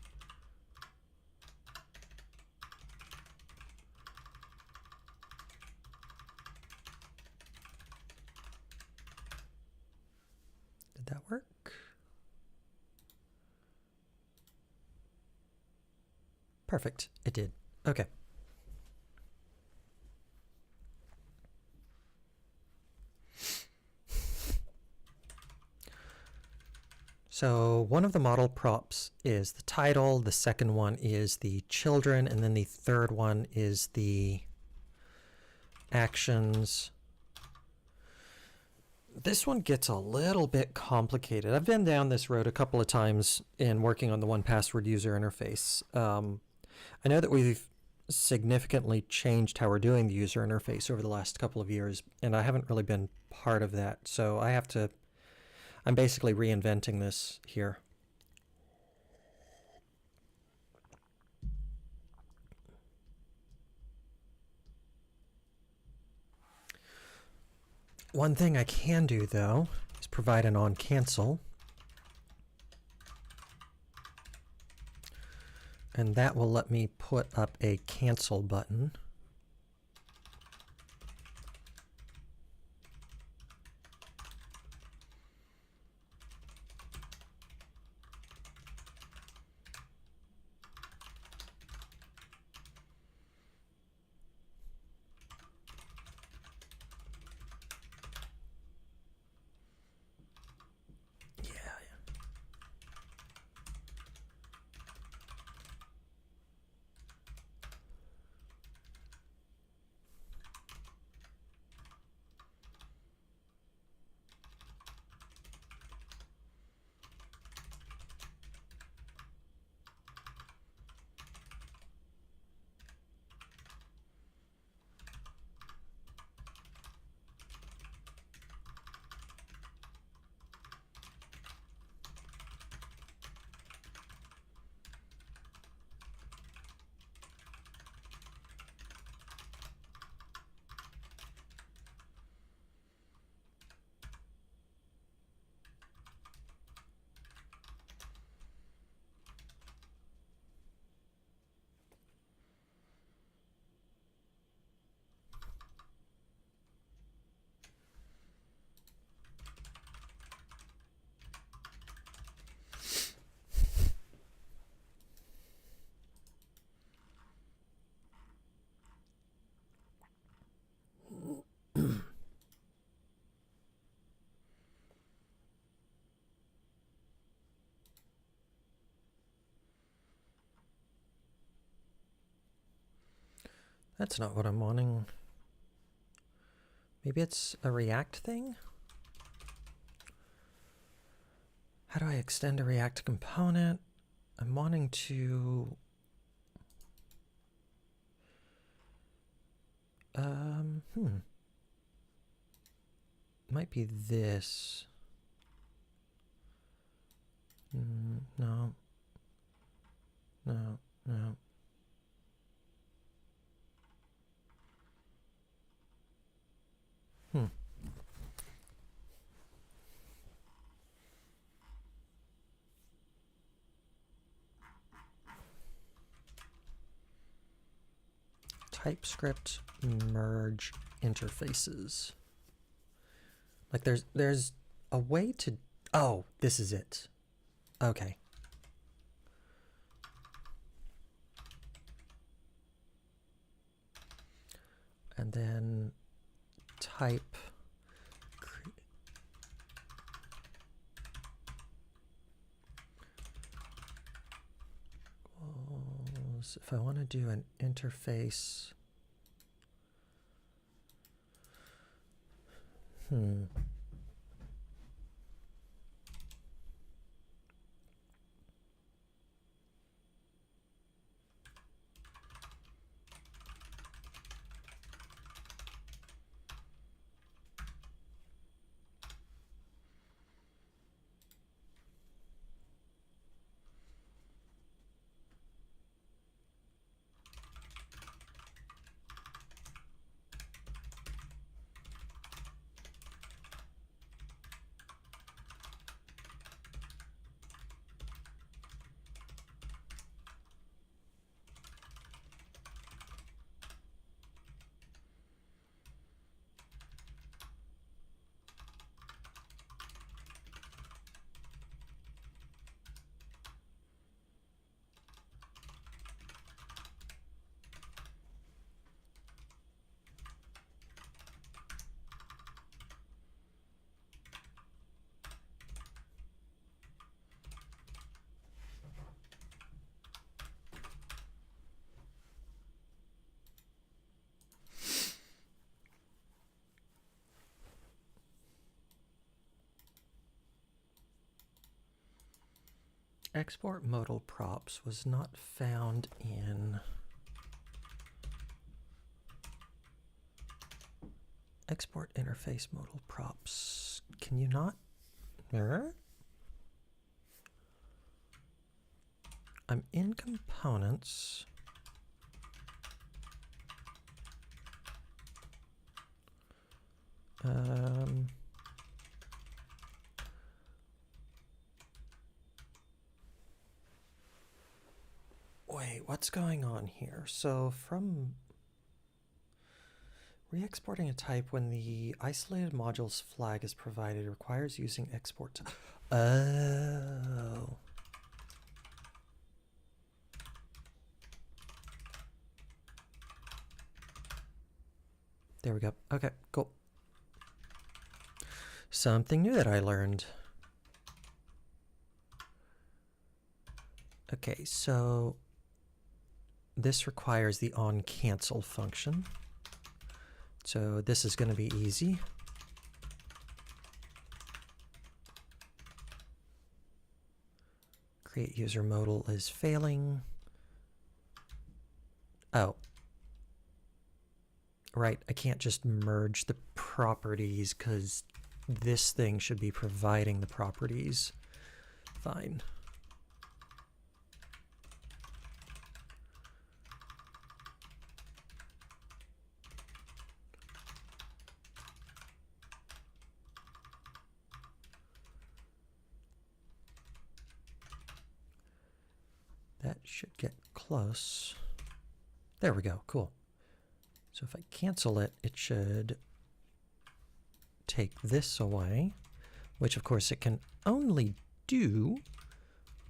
did that work? Perfect, it did. Okay. So one of the model props is the title, the second one is the children, and then the third one is the actions. This one gets a little bit complicated. I've been down this road a couple of times in working on the 1Password user interface. I know that we've significantly changed how we're doing the user interface over the last couple of years, and I haven't really been part of that, so I'm basically reinventing this here. One thing I can do, though, is provide an on-cancel. And that will let me put up a cancel button. That's not what I'm wanting. Maybe it's a React thing? How do I extend a React component? I'm wanting to... Might be this. No. No, no. TypeScript merge interfaces. Like there's a way to... Oh, this is it. Okay. And then type... If I want to do an interface... Export modal props was not found in export interface modal props. Can you not? I'm in components. Wait, what's going on here? So from re-exporting a type when the isolated modules flag is provided requires using export. Oh. There we go. Okay, cool. Something new that I learned. Okay, so this requires the onCancel function. So this is going to be easy. Create user modal is failing. Oh. Right, I can't just merge the properties because this thing should be providing the properties. Fine. That should get close. There we go, cool. So if I cancel it, it should take this away, which of course it can only do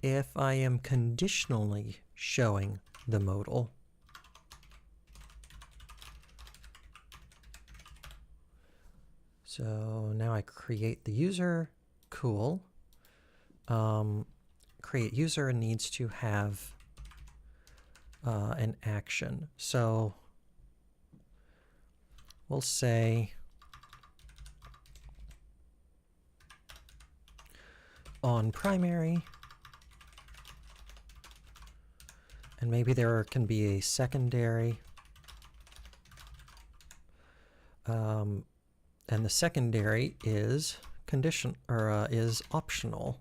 if I am conditionally showing the modal. So now I create the user, cool. Create user needs to have an action. So we'll say on primary, and maybe there can be a secondary, and the secondary is condition or is optional.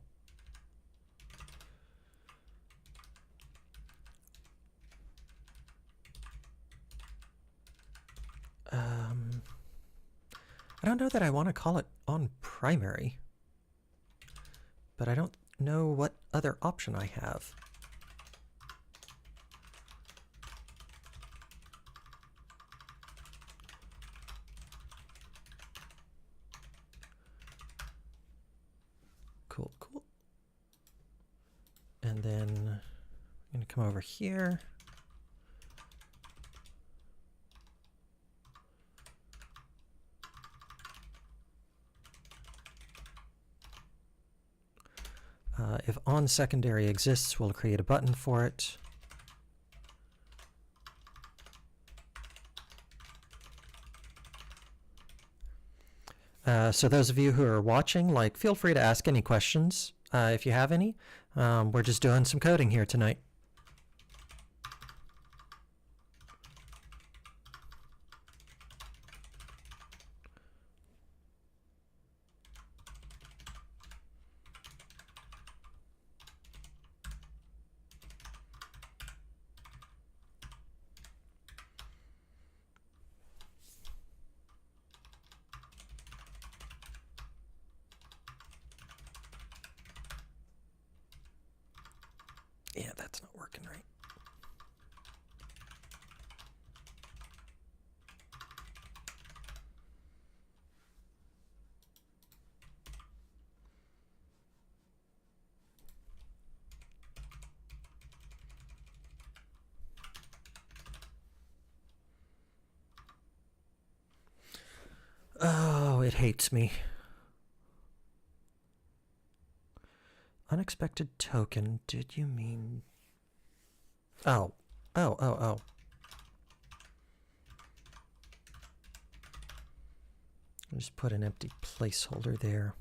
I don't know that I want to call it on primary, but I don't know what other option I have. Cool, cool. And then I'm going to come over here. If on secondary exists, we'll create a button for it. So those of you who are watching, like, feel free to ask any questions if you have any. We're just doing some coding here tonight. Yeah, that's not working right. Oh, it hates me. Unexpected token, did you mean... Oh. Oh. Just put an empty placeholder there.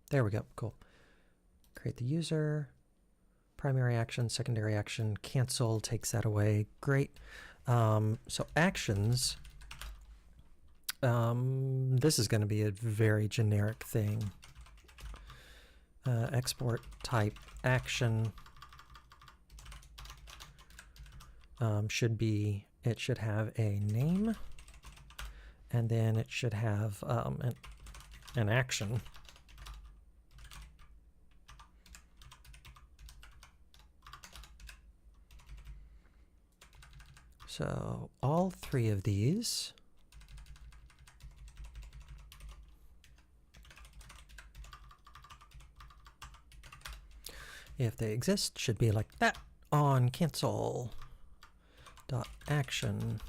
There we go, cool. Create the user, primary action, secondary action, cancel takes that away, great. So actions, this is going to be a very generic thing. Export type action should be, it should have a name, and then it should have an action. So all three of these if they exist should be like that. On cancel dot action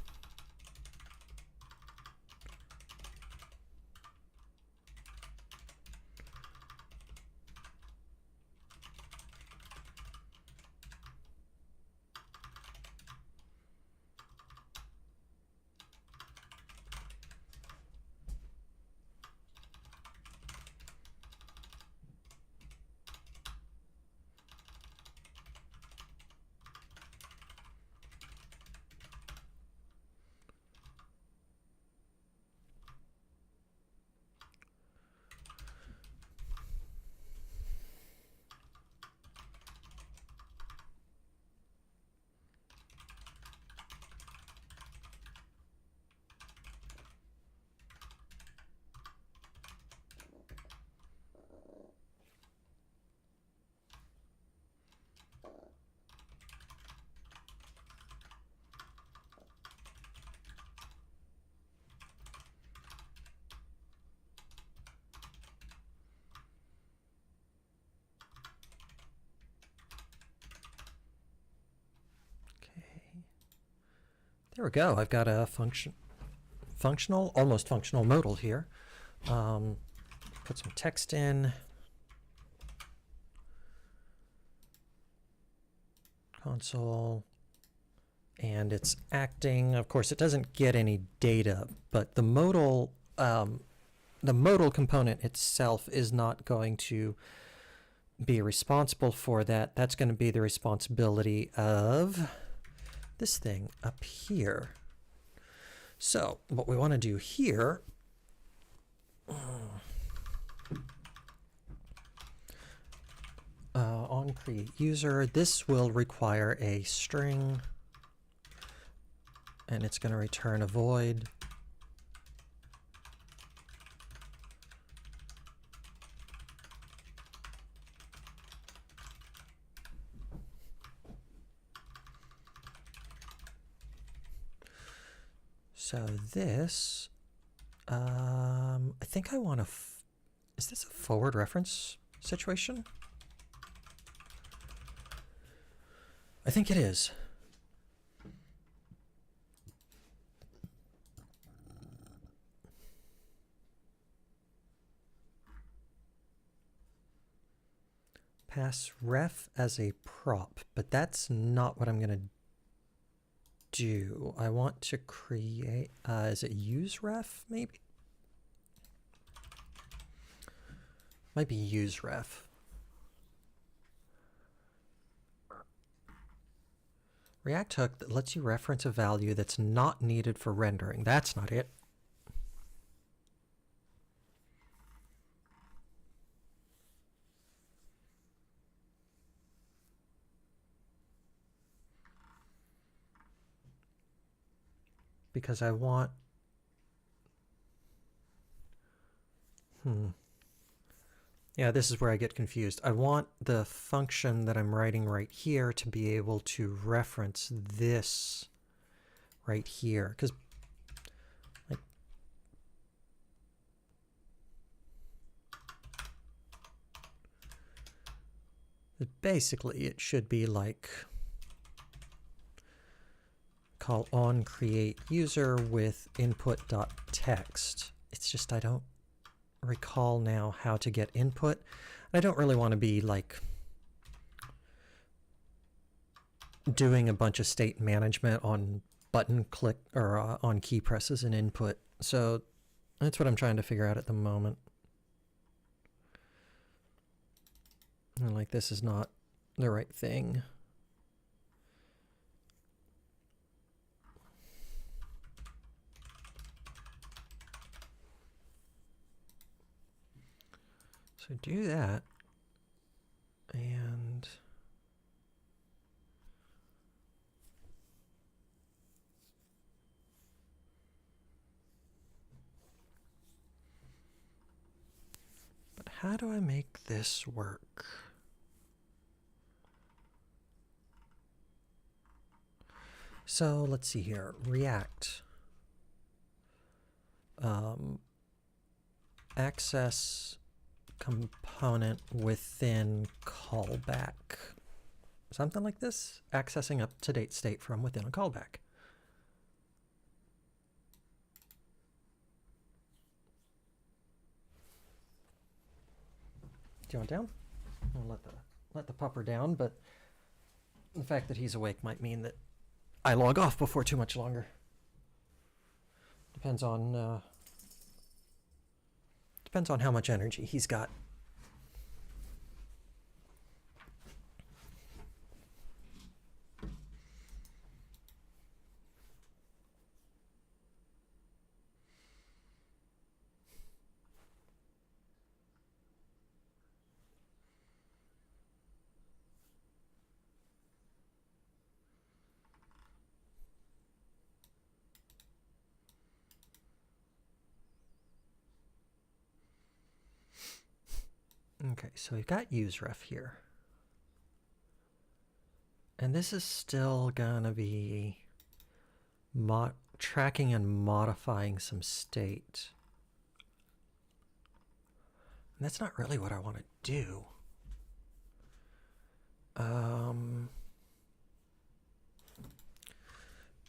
There we go. I've got a functional, almost functional modal here. Put some text in. Console. and it's acting. Of course, it doesn't get any data, but the modal component itself is not going to be responsible for that. That's going to be the responsibility of this thing up here. So what we want to do here, on create user, this will require a string, and it's going to return a void. So this, I think I want to, is this a forward reference situation? I think it is. Pass ref as a prop, but that's not what I'm going to do. I want to create, is it use ref maybe? Might be use ref. React hook that lets you reference a value that's not needed for rendering. That's not it. Because I want, yeah, this is where I get confused. I want the function that I'm writing right here to be able to reference this right here. Because like, basically it should be like call on create user with input.text. It's just I don't recall now how to get input. I don't really want to be like doing a bunch of state management on button click or on key presses and input. So that's what I'm trying to figure out at the moment. And like this is not the right thing. So do that, and but how do I make this work? So let's see here, React. Access component within callback. Something like this. Accessing up-to-date state from within a callback. Do you want down? I'll let the pupper down, but the fact that he's awake might mean that I log off before too much longer. Depends on how much energy he's got. Okay, so we've got useRef here. And this is still gonna be tracking and modifying some state. And that's not really what I want to do.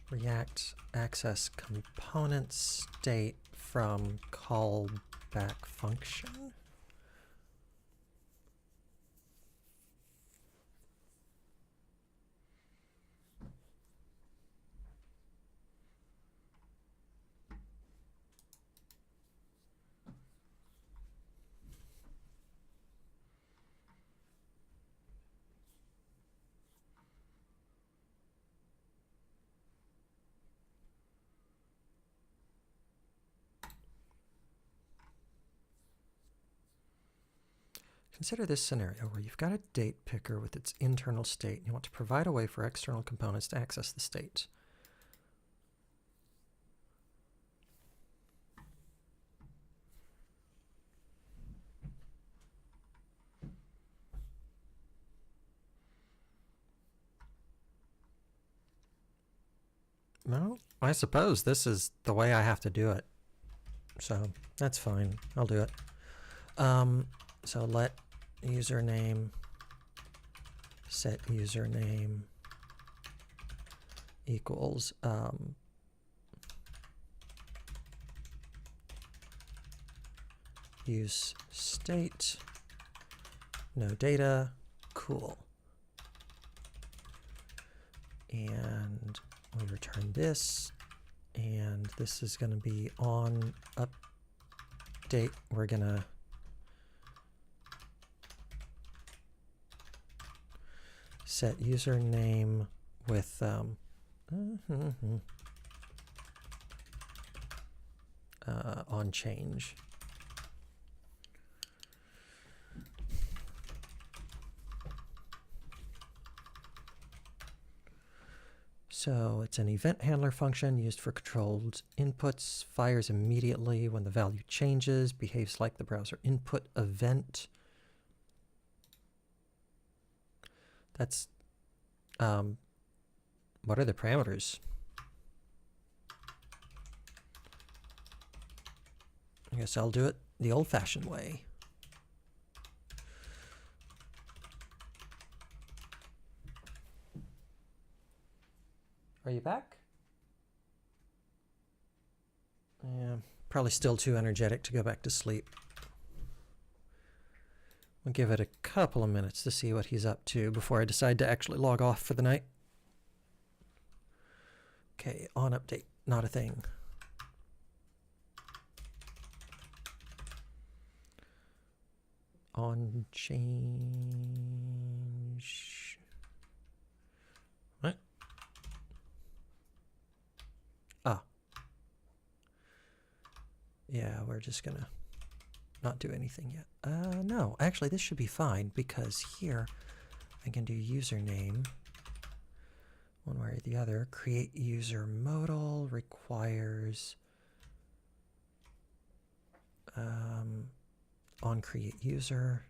React access component state from callback function. Consider this scenario where you've got a date picker with its internal state, and you want to provide a way for external components to access the state. Well, I suppose this is the way I have to do it. So that's fine. I'll do it. So let username set username equals use state, no data, cool. And we return this, and this is going to be on update. We're going to set username with on change. So it's an event handler function used for controlled inputs, fires immediately when the value changes, behaves like the browser input event. That's, what are the parameters? I guess I'll do it the old-fashioned way. Are you back? Yeah, probably still too energetic to go back to sleep. We'll give it a couple of minutes to see what he's up to before I decide to actually log off for the night. Okay, on update, not a thing. On change. What? Ah. Yeah, we're just gonna not do anything yet. No, actually this should be fine because here I can do username one way or the other. Create user modal requires on create user.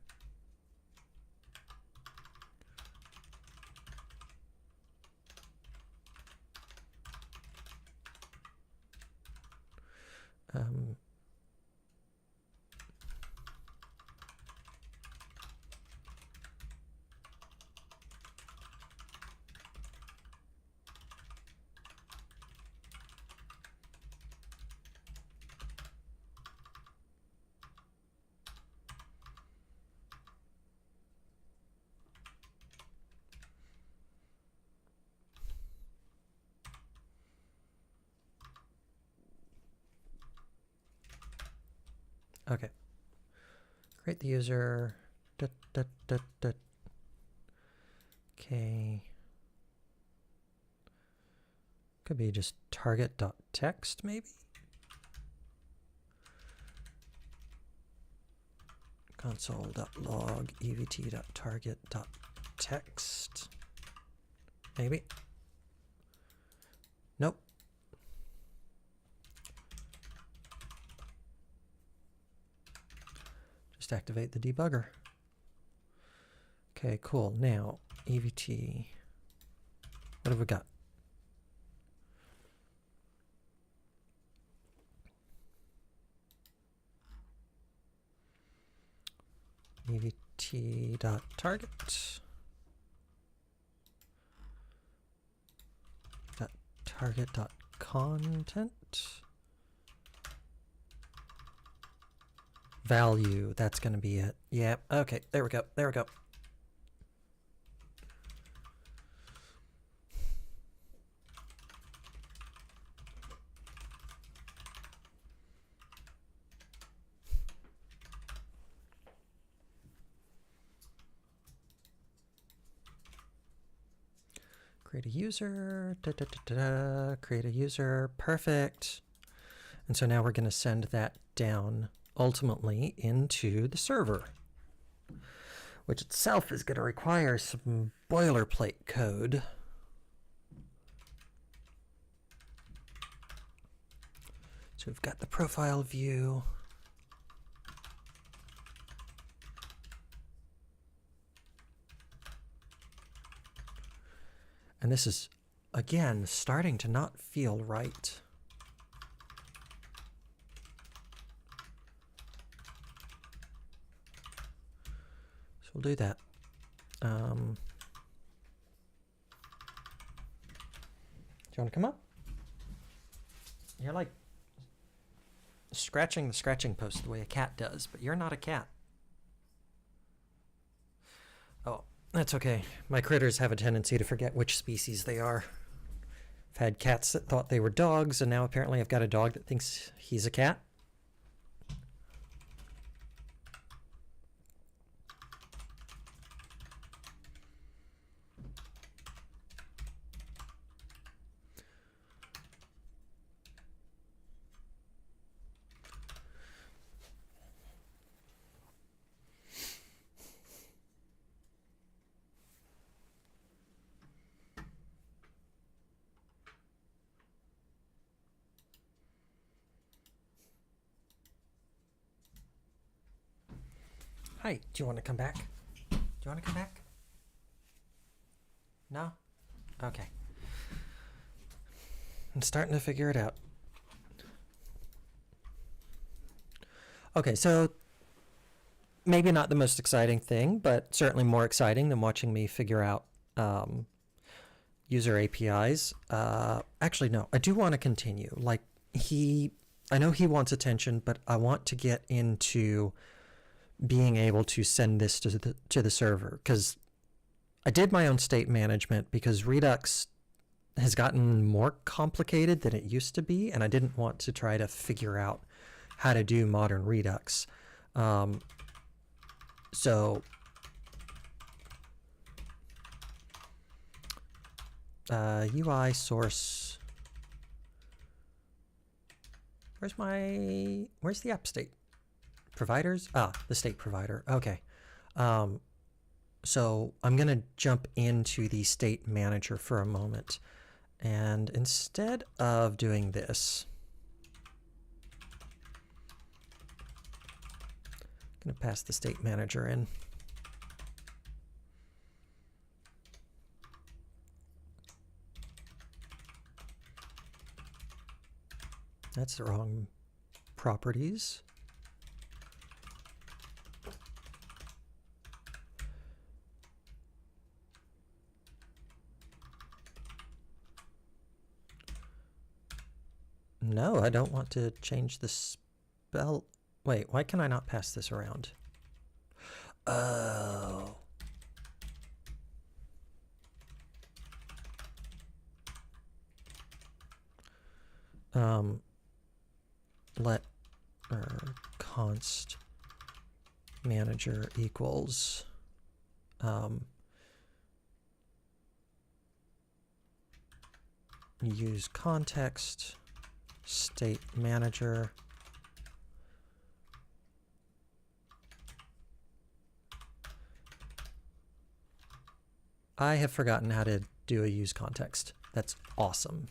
Okay. Create the user. Okay. Could be just target.text maybe. Console.log evt.target.text. Maybe. Nope. Just activate the debugger. Okay, cool. Now, EVT. What have we got? EVT.target. Target.content. Value, that's going to be it. Yep, okay, there we go, there we go. Create a user, create a user, perfect. And so now we're going to send that down ultimately into the server. which itself is going to require some boilerplate code. So we've got the profile view. And this is, again, starting to not feel right. So we'll do that. Do you want to come up? You're like scratching the scratching post the way a cat does, but you're not a cat. Oh, that's okay. My critters have a tendency to forget which species they are. I've had cats that thought they were dogs, and now apparently I've got a dog that thinks he's a cat. Hi, do you want to come back? Do you want to come back? No? Okay. I'm starting to figure it out. Okay, so maybe not the most exciting thing, but certainly more exciting than watching me figure out user APIs. Actually, no, I do want to continue. Like, I know he wants attention, but I want to get into being able to send this to the server, because I did my own state management because Redux has gotten more complicated than it used to be, and I didn't want to try to figure out how to do modern Redux. So UI source, where's the app state? Providers? Ah, the state provider. Okay. So I'm going to jump into the state manager for a moment. And instead of doing this, I'm going to pass the state manager in. That's the wrong properties. No, I don't want to change the spell. Wait, why can I not pass this around? Oh. Let const manager equals use context state manager. I have forgotten how to do a use context. That's awesome.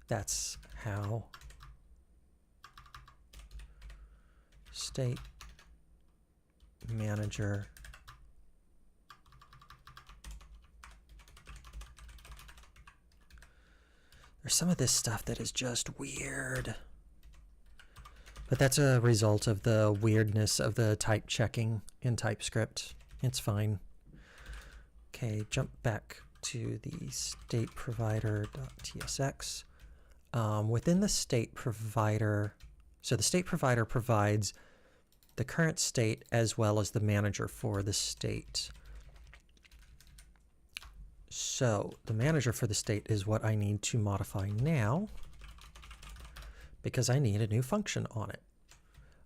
That's how state manager there's some of this stuff that is just weird. But that's a result of the weirdness of the type checking in TypeScript. It's fine. Okay, jump back to the state provider.tsx. Within the state provider, so the state provider provides the current state as well as the manager for the state. So the manager for the state is what I need to modify now because I need a new function on it.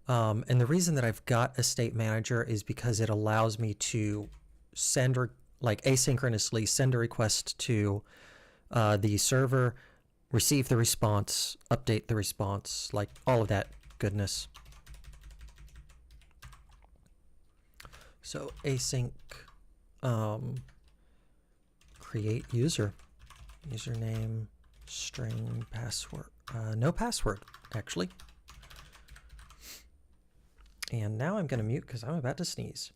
And the reason that I've got a state manager is because it allows me to send, like asynchronously send a request to the server, receive the response, update the response, like all of that goodness. So async create user, username, string, password, no password actually. And now I'm going to mute because I'm about to sneeze.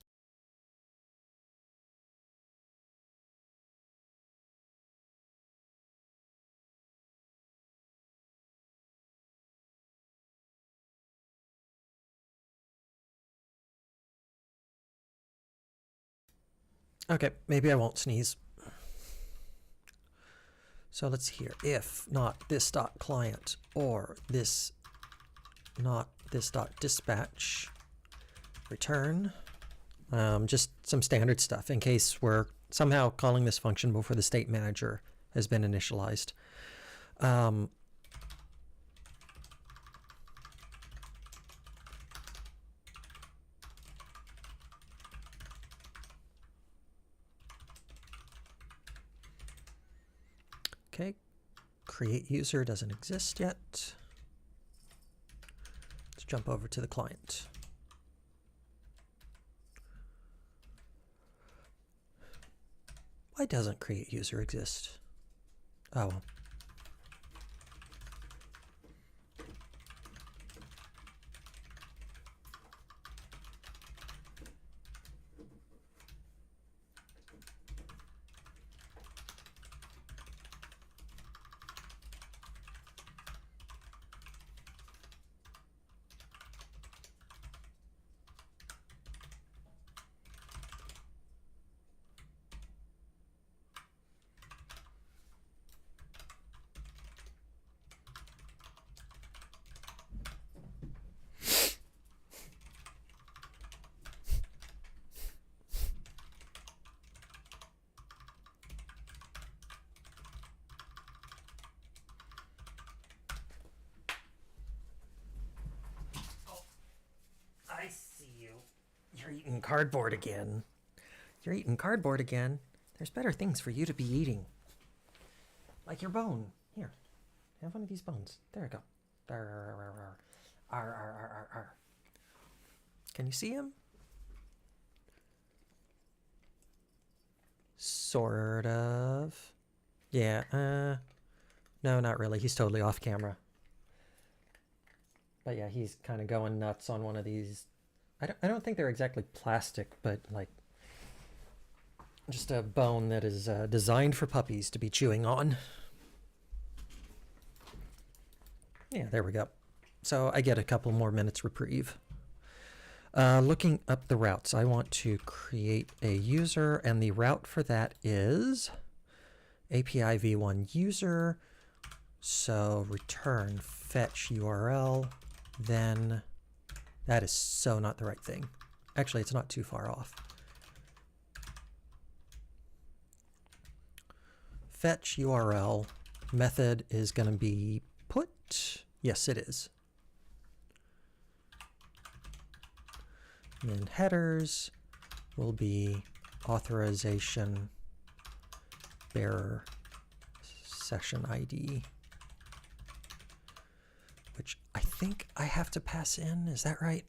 Okay, maybe I won't sneeze. So let's see here. If not this dot client or this not this dot dispatch, return. Just some standard stuff in case we're somehow calling this function before the state manager has been initialized. Okay, create user doesn't exist yet. Let's jump over to the client. Why doesn't create user exist? Oh, well. I see you. You're eating cardboard again. You're eating cardboard again. There's better things for you to be eating. Like your bone. Here, have one of these bones. There we go. Arr, arr, arr, arr. Arr, arr, arr, arr, arr. Can you see him? Sort of. Yeah, no, not really. He's totally off camera. But yeah, he's kind of going nuts on one of these. I don't think they're exactly plastic, but like just a bone that is designed for puppies to be chewing on. Yeah, there we go. So I get a couple more minutes reprieve. Looking up the routes, I want to create a user, and the route for that is API v1 user. So return fetch URL, then that is so not the right thing. Actually, it's not too far off. Fetch URL method is going to be put. Yes, it is. And then headers will be authorization bearer session ID, which I think I have to pass in. Is that right?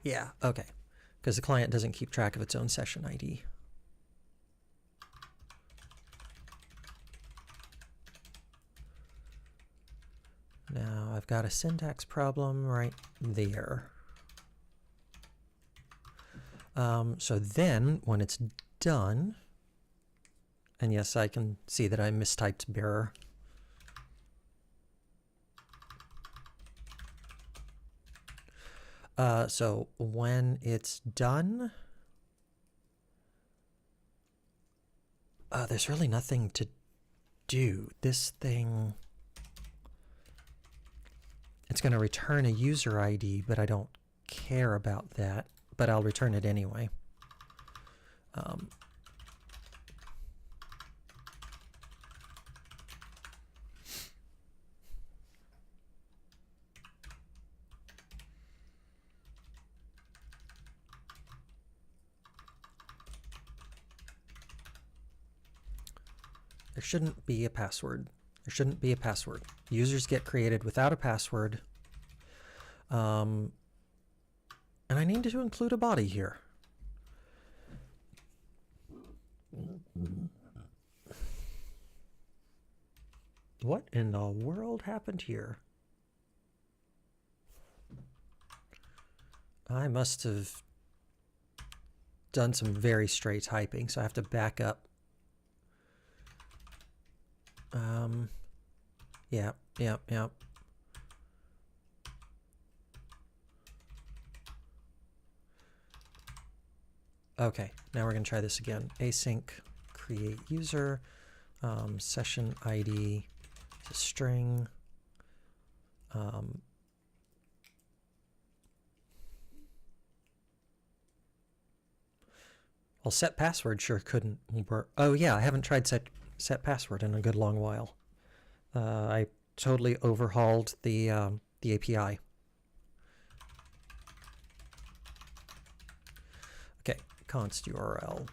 Yeah, okay. Because the client doesn't keep track of its own session ID. Now I've got a syntax problem right there. So then when it's done, and yes, I can see that I mistyped bearer. So when it's done, there's really nothing to do. This thing, it's going to return a user ID, but I don't care about that, but I'll return it anyway. There shouldn't be a password. There shouldn't be a password. Users get created without a password. And I need to include a body here. What in the world happened here? I must have done some very stray typing, so I have to back up. Yeah. Okay, now we're going to try this again. Async create user, session ID is a string. Well, set password sure couldn't work. Oh yeah, I haven't tried set password in a good long while. I totally overhauled the API. Okay, const URL.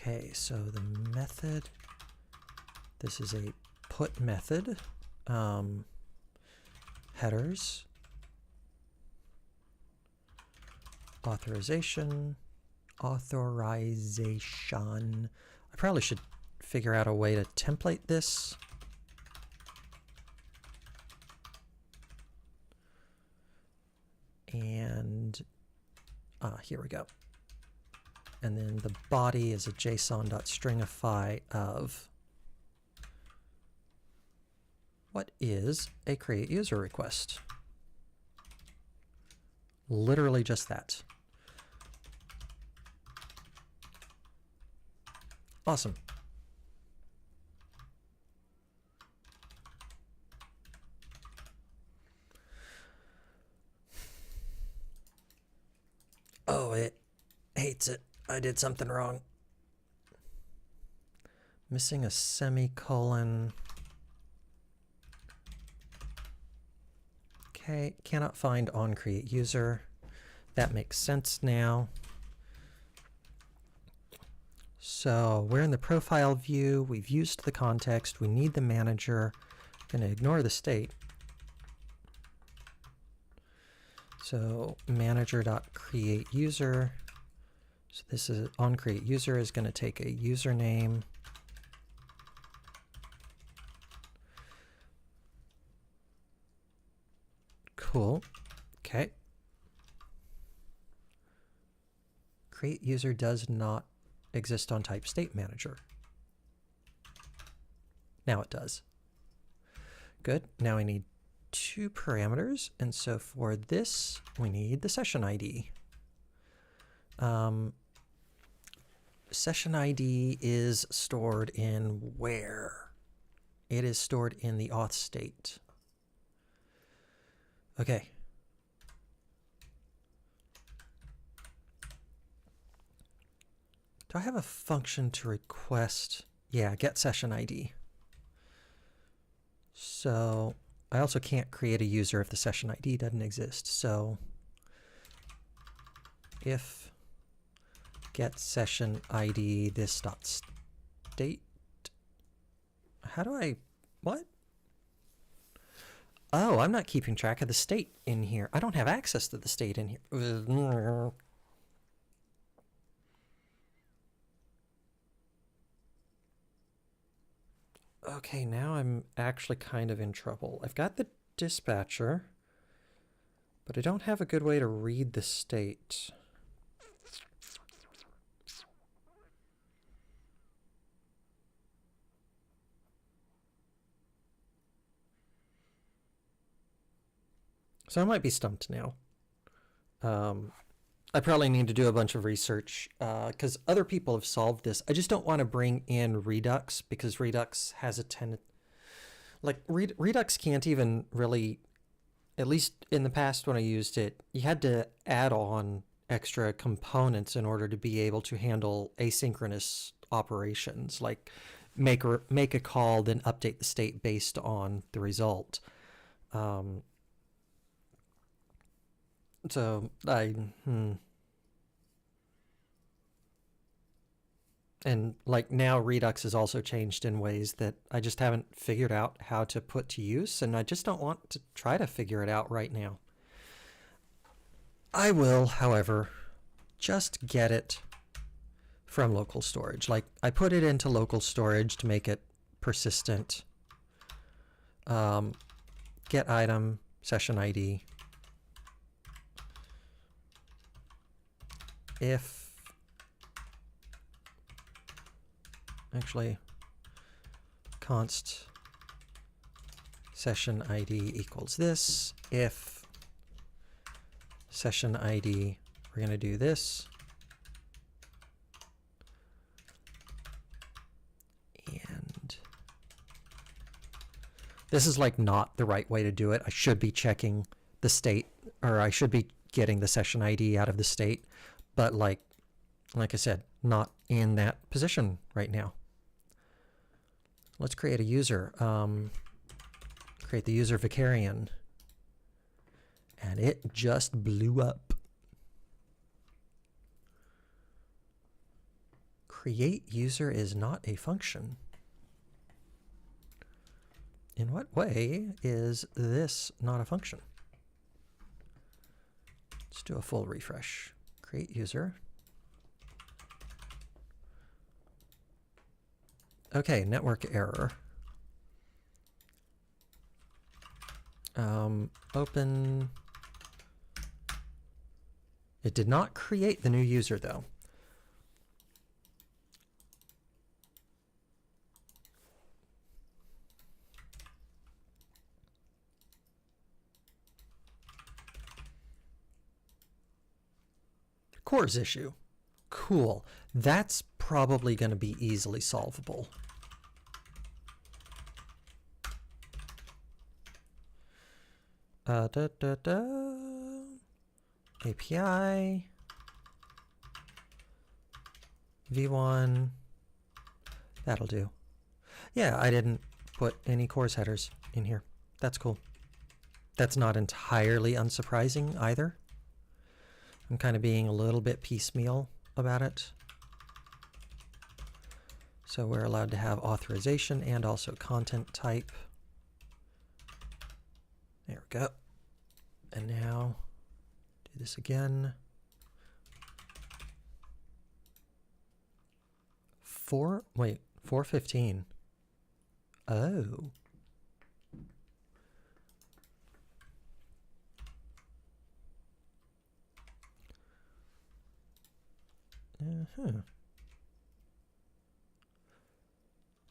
Okay, so the method, this is a put method, headers, authorization. I probably should figure out a way to template this. And here we go. And then the body is a JSON.stringify of what is a create user request. Literally just that. Awesome. Oh, it hates it. I did something wrong. Missing a semicolon. Okay, cannot find on create user. That makes sense now. So we're in the profile view. We've used the context. We need the manager. I'm going to ignore the state. So manager.createUser. So this is on create user is going to take a username. Cool. Okay. Create user does not exist on type state manager. Now it does. Good. Now I need two parameters. And so for this, we need the session ID. Session ID is stored in where? It is stored in the auth state. Okay. Do I have a function to request? Yeah, get session ID. So I also can't create a user if the session ID doesn't exist. So if get session ID this dot state. How do I, what? Oh, I'm not keeping track of the state in here. I don't have access to the state in here. Okay, now I'm actually kind of in trouble. I've got the dispatcher, but I don't have a good way to read the state. So I might be stumped now. I probably need to do a bunch of research because other people have solved this. I just don't want to bring in Redux because Redux has a tendency, like Redux can't even really, at least in the past when I used it, you had to add on extra components in order to be able to handle asynchronous operations, like make a call, then update the state based on the result. So and like now Redux is also changed in ways that I just haven't figured out how to put to use, and I just don't want to try to figure it out right now. I will, however, just get it from local storage. Like I put it into local storage to make it persistent. Get item, session ID. If actually const session ID equals this, if session ID, we're going to do this. And this is like not the right way to do it. I should be checking the state, or I should be getting the session ID out of the state, but like I said, not in that position right now. Let's create a user. Create the user Vicarian. And it just blew up. Create user is not a function. In what way is this not a function? Let's do a full refresh. Create user. Okay, network error. Open. It did not create the new user though. Cores issue. Cool. That's probably going to be easily solvable. API v1. That'll do. Yeah, I didn't put any cores headers in here. That's cool. That's not entirely unsurprising either. I'm kind of being a little bit piecemeal about it. So we're allowed to have authorization and also content type. There we go. And now do this again. 415. Oh.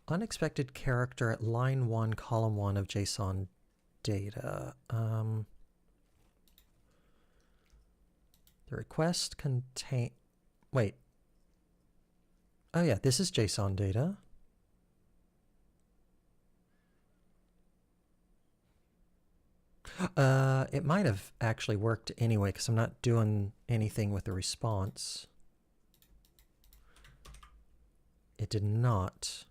Unexpected character at line 1, column 1 of JSON data. The request contain... Wait. Oh yeah, this is JSON data. It might have actually worked anyway because I'm not doing anything with the response. It did not.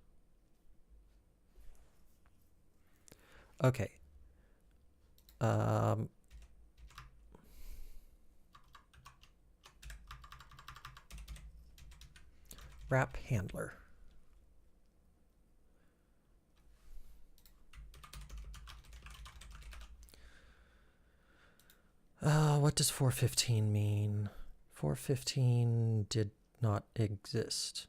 Okay. Wrap handler. What does 415 mean? 415 did not exist.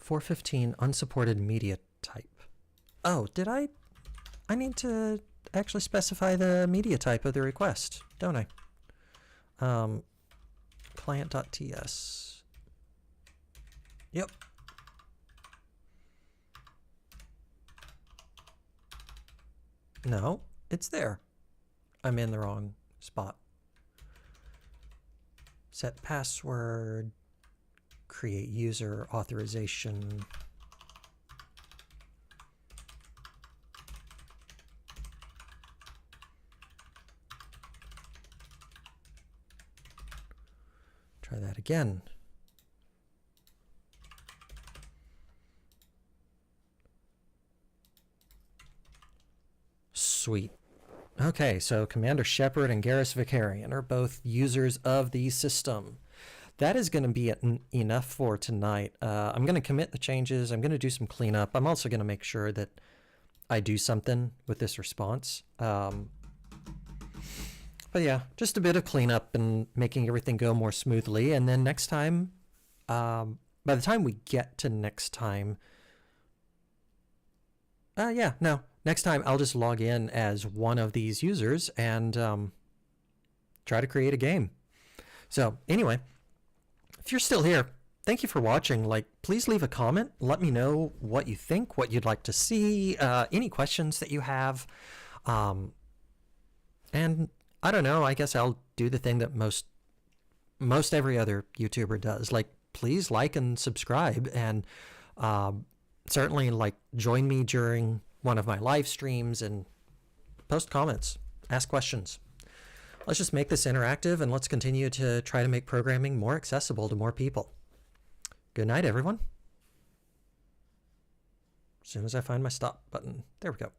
.415 unsupported media type. Oh, did I need to actually specify the media type of the request, don't I? Client.ts. Yep. No, it's there. I'm in the wrong spot. Set password. Create user authorization. Try that again. Sweet. Okay, so Commander Shepard and Garrus Vicarian are both users of the system. That is going to be enough for tonight. I'm going to commit the changes. I'm going to do some cleanup. I'm also going to make sure that I do something with this response. But yeah, just a bit of cleanup and making everything go more smoothly. And then next time, by the time we get to next time, next time I'll just log in as one of these users and try to create a game. So anyway, if you're still here, thank you for watching. Please leave a comment. Let me know what you think, what you'd like to see, any questions that you have. And I don't know, I guess I'll do the thing that most every other YouTuber does. Please like and subscribe, and certainly join me during one of my live streams and post comments, ask questions. Let's just make this interactive, and let's continue to try to make programming more accessible to more people. Good night, everyone. As soon as I find my stop button. There we go.